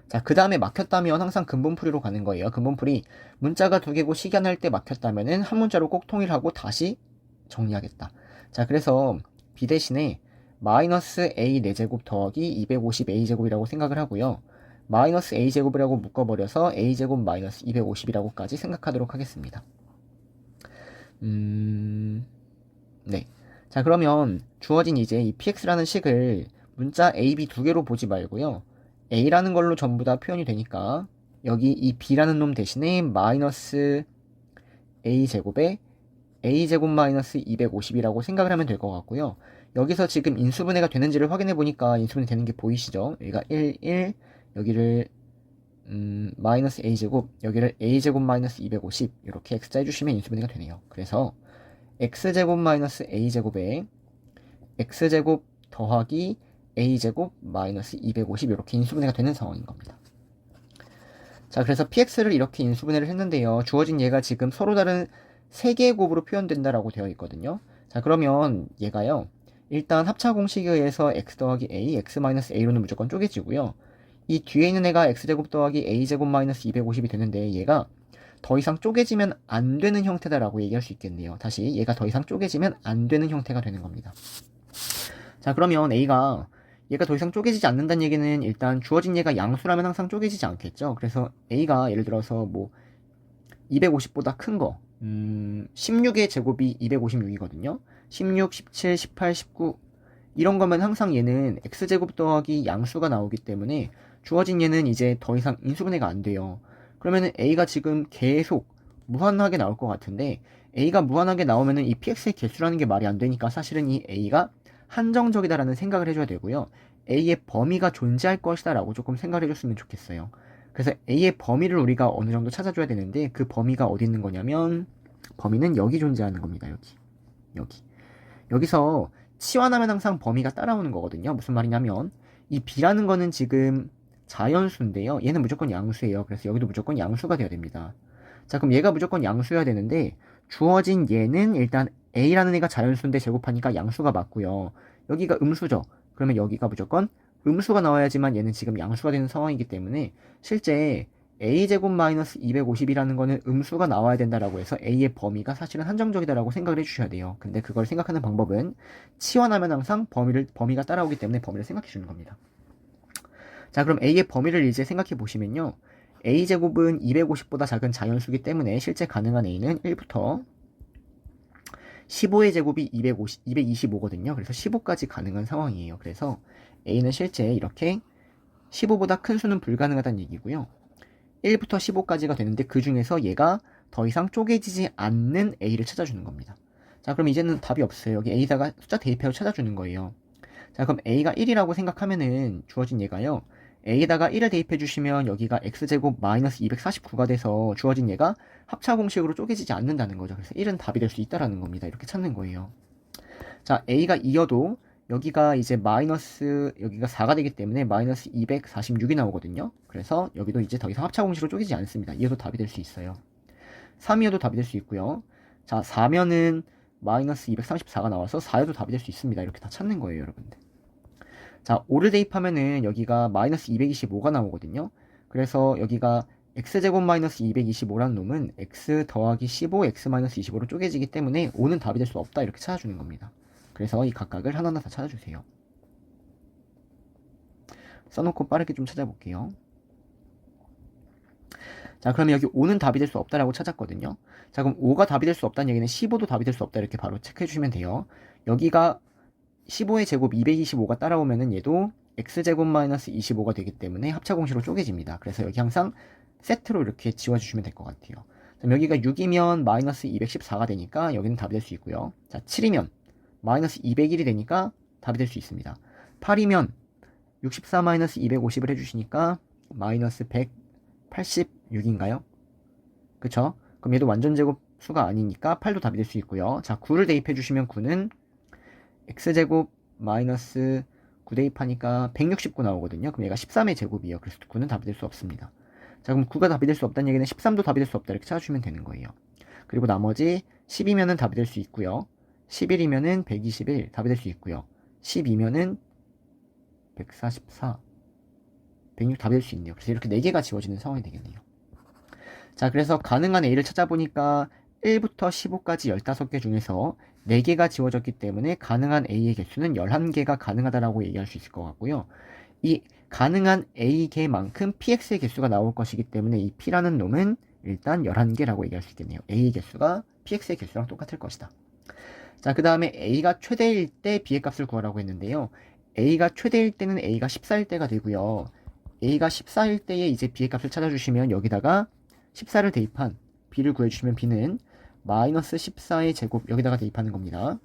자, 그 다음에 막혔다면 항상 근본풀이로 가는 거예요. 근본풀이 문자가 두 개고 식이 하나일 때 막혔다면은 한 문자로 꼭 통일하고 다시 정리하겠다. 자, 그래서 b 대신에 마이너스 a 4제곱 더하기 250a제곱이라고 생각을 하고요. 마이너스 a제곱이라고 묶어버려서 a제곱 마이너스 250이라고까지 생각하도록 하겠습니다. 네. 자, 그러면 주어진 이제 이 px라는 식을 문자 a, b 두 개로 보지 말고요. a라는 걸로 전부 다 표현이 되니까 여기 이 b라는 놈 대신에 마이너스 a제곱에 a제곱 마이너스 250이라고 생각을 하면 될 것 같고요. 여기서 지금 인수분해가 되는지를 확인해 보니까 인수분해 되는 게 보이시죠? 여기가 1, 1, 여기를 마이너스 a제곱, 여기를 a제곱 마이너스 250 이렇게 x자 해주시면 인수분해가 되네요. 그래서 x제곱 마이너스 a제곱에 x제곱 더하기 a제곱 마이너스 250 이렇게 인수분해가 되는 상황인 겁니다. 자, 그래서 px를 이렇게 인수분해를 했는데요. 주어진 얘가 지금 서로 다른 세 개의 곱으로 표현된다라고 되어 있거든요. 자, 그러면 얘가요. 일단 합차 공식에 의해서 x 더하기 a, x-a로는 무조건 쪼개지고요. 이 뒤에 있는 애가 x제곱 더하기 a제곱 마이너스 250이 되는데 얘가 더 이상 쪼개지면 안 되는 형태다라고 얘기할 수 있겠네요. 다시 얘가 더 이상 쪼개지면 안 되는 형태가 되는 겁니다. 자, 그러면 얘가 더 이상 쪼개지지 않는다는 얘기는 일단 주어진 얘가 양수라면 항상 쪼개지지 않겠죠. 그래서 a가 예를 들어서 뭐 250보다 큰 거, 16의 제곱이 256이거든요. 16, 17, 18, 19 이런 거면 항상 얘는 x제곱 더하기 양수가 나오기 때문에 주어진 얘는 이제 더 이상 인수분해가 안 돼요. 그러면은 a가 지금 계속 무한하게 나올 것 같은데 a가 무한하게 나오면은 이 px의 개수라는 게 말이 안 되니까 사실은 이 a가 한정적이다라는 생각을 해줘야 되고요. a의 범위가 존재할 것이다 라고 조금 생각을 해줬으면 좋겠어요. 그래서 a의 범위를 우리가 어느 정도 찾아줘야 되는데 그 범위가 어디 있는 거냐면 범위는 여기 존재하는 겁니다. 여기. 여기서 치환하면 항상 범위가 따라오는 거거든요. 무슨 말이냐면 이 b라는 거는 지금 자연수인데요. 얘는 무조건 양수예요. 그래서 여기도 무조건 양수가 돼야 됩니다. 자, 그럼 얘가 무조건 양수여야 되는데 주어진 얘는 일단 a라는 애가 자연수인데 제곱하니까 양수가 맞고요. 여기가 음수죠. 그러면 여기가 무조건 음수가 나와야지만 얘는 지금 양수가 되는 상황이기 때문에 실제 a제곱 마이너스 250이라는 거는 음수가 나와야 된다라고 해서 a의 범위가 사실은 한정적이다라고 생각을 해주셔야 돼요. 근데 그걸 생각하는 방법은 치환하면 항상 범위가 따라오기 때문에 범위를 생각해 주는 겁니다. 자, 그럼 a의 범위를 이제 생각해 보시면요. a제곱은 250보다 작은 자연수기 때문에 실제 가능한 a는 1부터 15의 제곱이 225거든요. 그래서 15까지 가능한 상황이에요. 그래서 a는 실제 이렇게 15보다 큰 수는 불가능하다는 얘기고요. 1부터 15까지가 되는데 그 중에서 얘가 더 이상 쪼개지지 않는 a를 찾아주는 겁니다. 자, 그럼 이제는 답이 없어요. 여기 a다가 숫자 대입해서 찾아주는 거예요. 자, 그럼 a가 1이라고 생각하면은 주어진 얘가요. a에다가 1을 대입해 주시면 여기가 x제곱 마이너스 249가 돼서 주어진 얘가 합차 공식으로 쪼개지지 않는다는 거죠. 그래서 1은 답이 될 수 있다라는 겁니다. 이렇게 찾는 거예요. 자, a가 2여도 여기가 이제 여기가 4가 되기 때문에 마이너스 246이 나오거든요. 그래서 여기도 이제 더 이상 합차 공식으로 쪼개지지 않습니다. 2여도 답이 될 수 있어요. 3이어도 답이 될 수 있고요. 자, 4면은 마이너스 234가 나와서 4여도 답이 될 수 있습니다. 이렇게 다 찾는 거예요, 여러분들. 자, 5를 대입하면은 여기가 마이너스 225가 나오거든요. 그래서 여기가 x제곱 마이너스 225라는 놈은 x 더하기 15, x 마이너스 25로 쪼개지기 때문에 5는 답이 될 수 없다. 이렇게 찾아주는 겁니다. 그래서 이 각각을 하나하나 다 찾아주세요. 써놓고 빠르게 좀 찾아볼게요. 자, 그러면 여기 5는 답이 될 수 없다라고 찾았거든요. 자, 그럼 5가 답이 될 수 없다는 얘기는 15도 답이 될 수 없다 이렇게 바로 체크해 주시면 돼요. 여기가 15의 제곱 225가 따라오면은 얘도 x제곱 마이너스 25가 되기 때문에 합차 공식으로 쪼개집니다. 그래서 여기 항상 세트로 이렇게 지워주시면 될 것 같아요. 그럼 여기가 6이면 마이너스 214가 되니까 여기는 답이 될 수 있고요. 자, 7이면 마이너스 201이 되니까 답이 될 수 있습니다. 8이면 64 마이너스 250을 해주시니까 마이너스 186인가요? 그쵸? 그럼 얘도 완전 제곱 수가 아니니까 8도 답이 될 수 있고요. 자, 9를 대입해주시면 9는 x제곱 마이너스 9 대입하니까 169 나오거든요. 그럼 얘가 13의 제곱이에요. 그래서 9는 답이 될 수 없습니다. 자, 그럼 9가 답이 될 수 없다는 얘기는 13도 답이 될 수 없다 이렇게 찾아주면 되는 거예요. 그리고 나머지 10이면은 답이 될 수 있고요. 11이면은 121 답이 될 수 있고요. 12면은 144 106 답이 될 수 있네요. 그래서 이렇게 4개가 지워지는 상황이 되겠네요. 자, 그래서 가능한 a를 찾아보니까 1부터 15까지 15개 중에서 4개가 지워졌기 때문에 가능한 a의 개수는 11개가 가능하다라고 얘기할 수 있을 것 같고요. 이 가능한 a 개만큼 px의 개수가 나올 것이기 때문에 이 p라는 놈은 일단 11개라고 얘기할 수 있겠네요. a의 개수가 px의 개수랑 똑같을 것이다. 자, 그 다음에 a가 최대일 때 b의 값을 구하라고 했는데요. a가 최대일 때는 a가 14일 때가 되고요. a가 14일 때에 이제 b의 값을 찾아주시면 여기다가 14를 대입한 b를 구해주시면 b는 마이너스 14의 제곱 여기다가 대입하는 겁니다.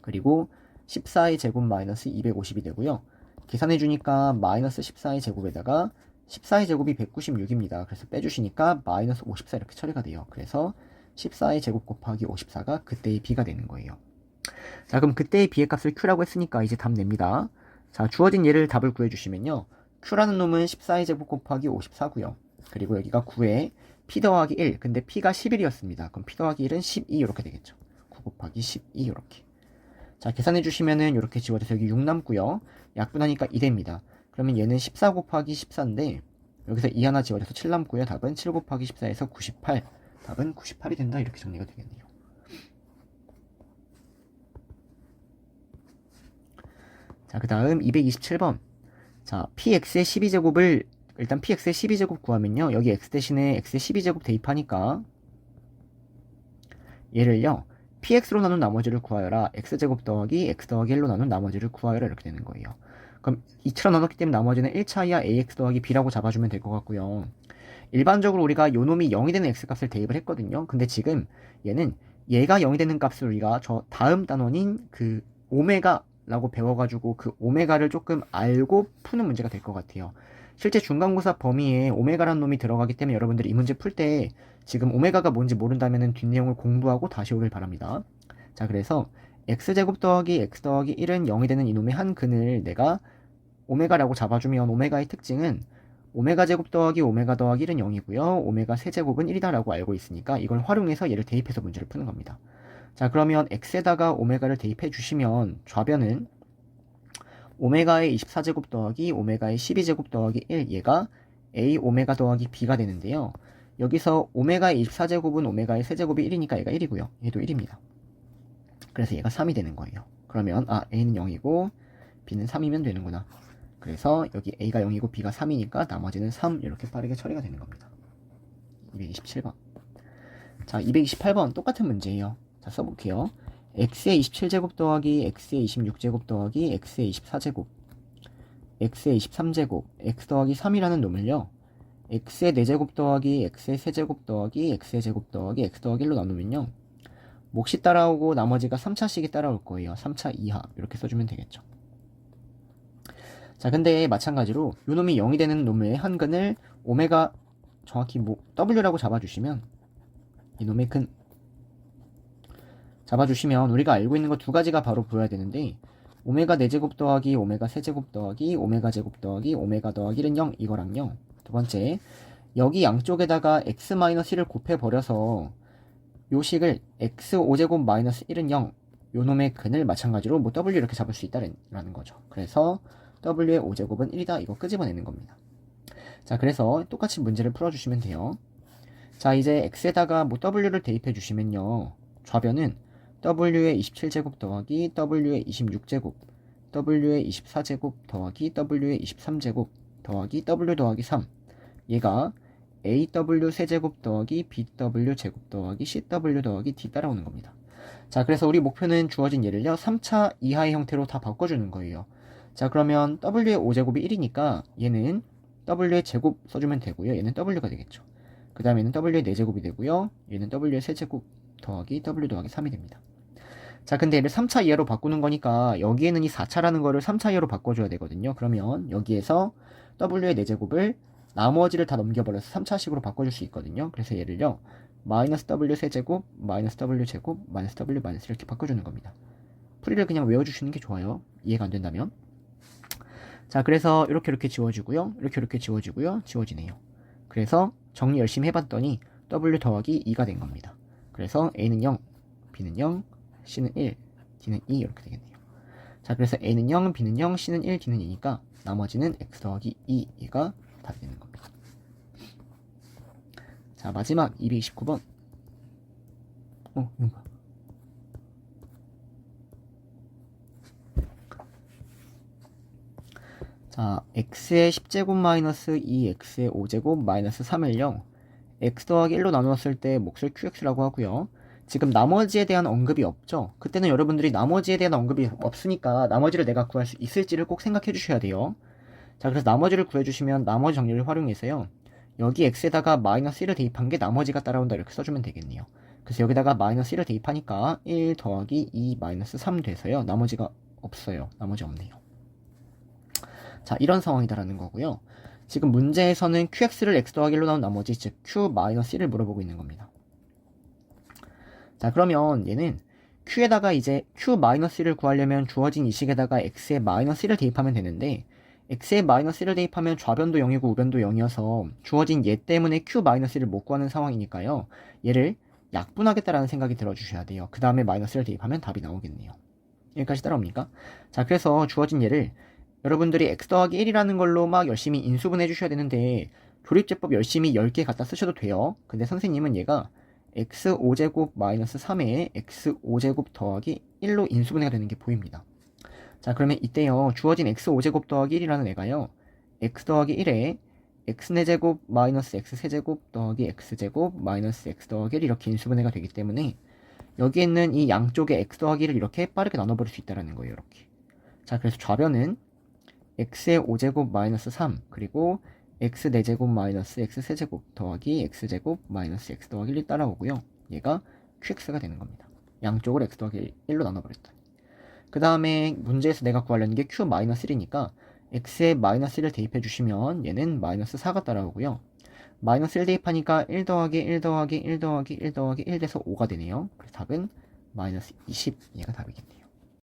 그리고 14의 제곱 마이너스 250이 되고요. 계산해주니까 마이너스 14의 제곱에다가 14의 제곱이 196입니다. 그래서 빼주시니까 마이너스 54 이렇게 처리가 돼요. 그래서 14의 제곱 곱하기 54가 그때의 b가 되는 거예요. 자, 그럼 그때의 b의 값을 q라고 했으니까 이제 답 냅니다. 자, 주어진 예를 답을 구해주시면요. q라는 놈은 14의 제곱 곱하기 54고요. 그리고 여기가 9에 p 더하기 1. 근데 p가 11이었습니다. 그럼 p 더하기 1은 12 이렇게 되겠죠. 9 곱하기 12 이렇게. 자, 계산해 주시면은 이렇게 지워져서 여기 6 남고요. 약분하니까 2 됩니다. 그러면 얘는 14 곱하기 14인데 여기서 2 하나 지워져서 7 남고요. 답은 7 곱하기 14에서 98. 답은 98이 된다. 이렇게 정리가 되겠네요. 자, 그 다음 227번. 자, px의 12제곱을 일단 px의 12제곱 구하면요. 여기 x 대신에 x의 12제곱 대입하니까 얘를요. px로 나눈 나머지를 구하여라. x제곱 더하기 x 더하기 1로 나눈 나머지를 구하여라. 이렇게 되는 거예요. 그럼 2처럼 나눴기 때문에 나머지는 1차 이하 ax 더하기 b라고 잡아주면 될 것 같고요. 일반적으로 우리가 요놈이 0이 되는 x값을 대입을 했거든요. 근데 지금 얘는 얘가 0이 되는 값을 우리가 저 다음 단원인 그 오메가라고 배워가지고 그 오메가를 조금 알고 푸는 문제가 될 것 같아요. 실제 중간고사 범위에 오메가라는 놈이 들어가기 때문에 여러분들이 이 문제 풀 때 지금 오메가가 뭔지 모른다면 뒷내용을 공부하고 다시 오길 바랍니다. 자, 그래서 x제곱 더하기 x 더하기 1은 0이 되는 이놈의 한 근을 내가 오메가라고 잡아주면 오메가의 특징은 오메가 제곱 더하기 오메가 더하기 1은 0이고요. 오메가 세제곱은 1이다 라고 알고 있으니까 이걸 활용해서 얘를 대입해서 문제를 푸는 겁니다. 자, 그러면 x에다가 오메가를 대입해 주시면 좌변은 오메가의 24제곱 더하기 오메가의 12제곱 더하기 1 얘가 a 오메가 더하기 b가 되는데요. 여기서 오메가의 24제곱은 오메가의 세제곱이 1이니까 얘가 1이고요. 얘도 1입니다. 그래서 얘가 3이 되는 거예요. 그러면 a는 0이고 b는 3이면 되는구나. 그래서 여기 a가 0이고 b가 3이니까 나머지는 3 이렇게 빠르게 처리가 되는 겁니다. 227번. 자, 228번 똑같은 문제예요. 자, 써볼게요. x의 27제곱 더하기 x의 26제곱 더하기 x의 24제곱 x의 23제곱 x 더하기 3이라는 놈을요. x의 4제곱 더하기 x의 3제곱 더하기 x의 제곱 더하기 x 더하기 1로 나누면요. 몫이 따라오고 나머지가 3차씩이 따라올 거예요. 3차 이하 이렇게 써주면 되겠죠. 자, 근데 마찬가지로 요 놈이 0이 되는 놈의 한근을 오메가 정확히 w라고 잡아주시면 이 놈의 근 잡아주시면 우리가 알고 있는 거 두 가지가 바로 보여야 되는데 오메가 4제곱 더하기 오메가 세제곱 더하기 오메가 제곱 더하기 오메가 더하기 1은 0 이거랑요. 두 번째 여기 양쪽에다가 x-1을 곱해버려서 요 식을 x5제곱 마이너스 1은 0 요 놈의 근을 마찬가지로 w 이렇게 잡을 수 있다라는 거죠. 그래서 w의 5제곱은 1이다 이거 끄집어내는 겁니다. 자, 그래서 똑같이 문제를 풀어주시면 돼요. 자, 이제 x에다가 w를 대입해 주시면요. 좌변은 w의 27제곱 더하기 w의 26제곱 w의 24제곱 더하기 w의 23제곱 더하기 w 더하기 3 얘가 aw 세제곱 더하기 bw 제곱 더하기 cw 더하기 d 따라오는 겁니다. 자, 그래서 우리 목표는 주어진 예를요 3차 이하의 형태로 다 바꿔주는 거예요. 자, 그러면 w의 5제곱이 1이니까 얘는 w의 제곱 써주면 되고요. 얘는 w가 되겠죠. 그 다음에는 w의 4제곱이 되고요. 얘는 w의 세제곱 더하기 w 더하기 3이 됩니다. 자, 근데 얘를 3차 이하로 바꾸는 거니까 여기에는 이 4차라는 거를 3차 이하로 바꿔줘야 되거든요. 그러면 여기에서 w의 4제곱을 나머지를 다 넘겨버려서 3차식으로 바꿔줄 수 있거든요. 그래서 얘를요 마이너스 w 세제곱 마이너스 w 제곱 마이너스 w 마이너스 이렇게 바꿔주는 겁니다. 풀이를 그냥 외워주시는 게 좋아요. 이해가 안 된다면. 자, 그래서 이렇게 지워지고요. 이렇게 지워지고요. 지워지네요. 그래서 정리 열심히 해봤더니 w 더하기 2가 된 겁니다. 그래서 a는 0, b는 0, c는 1, d는 2 이렇게 되겠네요. 자, 그래서 a는 0, b는 0, c는 1, d는 2니까 나머지는 x 더하기 2, 얘가 답이 되는 겁니다. 자, 마지막 229번. 이건가? 자, x의 10제곱 마이너스 2x의 5제곱 마이너스 3을 0 x 더하기 1로 나누었을 때 몫을 qx라고 하고요. 지금 나머지에 대한 언급이 없죠. 그때는 여러분들이 나머지에 대한 언급이 없으니까 나머지를 내가 구할 수 있을지를 꼭 생각해 주셔야 돼요. 자, 그래서 나머지를 구해주시면 나머지 정리를 활용해서요. 여기 x에다가 마이너스 1을 대입한 게 나머지가 따라온다 이렇게 써주면 되겠네요. 그래서 여기다가 마이너스 1을 대입하니까 1 더하기 2 마이너스 3 돼서요. 나머지가 없어요. 나머지 없네요. 자, 이런 상황이다라는 거고요. 지금 문제에서는 qx를 x 더하기 1로 나온 나머지 즉 q-1을 물어보고 있는 겁니다. 자, 그러면 얘는 q에다가 이제 q-1을 구하려면 주어진 이 식에다가 x에 마이너스 1을 대입하면 되는데 x에 마이너스 1을 대입하면 좌변도 0이고 우변도 0이어서 주어진 얘 때문에 q-1을 못 구하는 상황이니까요. 얘를 약분하겠다라는 생각이 들어주셔야 돼요. 그 다음에 마이너스를 대입하면 답이 나오겠네요. 여기까지 따라옵니까? 자, 그래서 주어진 얘를 여러분들이 x 더하기 1이라는 걸로 막 열심히 인수분해 주셔야 되는데 조립제법 열심히 10개 갖다 쓰셔도 돼요. 근데 선생님은 얘가 x5제곱 마이너스 3에 x5제곱 더하기 1로 인수분해가 되는 게 보입니다. 자, 그러면 이때요. 주어진 x5제곱 더하기 1이라는 애가요. x 더하기 1에 x4제곱 마이너스 x3제곱 더하기 x제곱 마이너스 x 더하기 1 이렇게 인수분해가 되기 때문에 여기 있는 이 양쪽의 x 더하기 1을 이렇게 빠르게 나눠버릴 수 있다는 거예요. 이렇게. 자, 그래서 좌변은 x의 5제곱 마이너스 3 그리고 x 4제곱 마이너스 x 세제곱 더하기 x제곱 마이너스 x 더하기 1이 따라오고요. 얘가 qx가 되는 겁니다. 양쪽을 x 더하기 1로 나눠버렸다. 그 다음에 문제에서 내가 구하려는 게 q 마이너스 1이니까 x에 마이너스 1을 대입해 주시면 얘는 마이너스 4가 따라오고요. 마이너스 1 대입하니까 1 더하기 1 더하기 1 더하기 1 더하기 1 돼서 5가 되네요. 그래서 답은 마이너스 20 얘가 답이겠네요.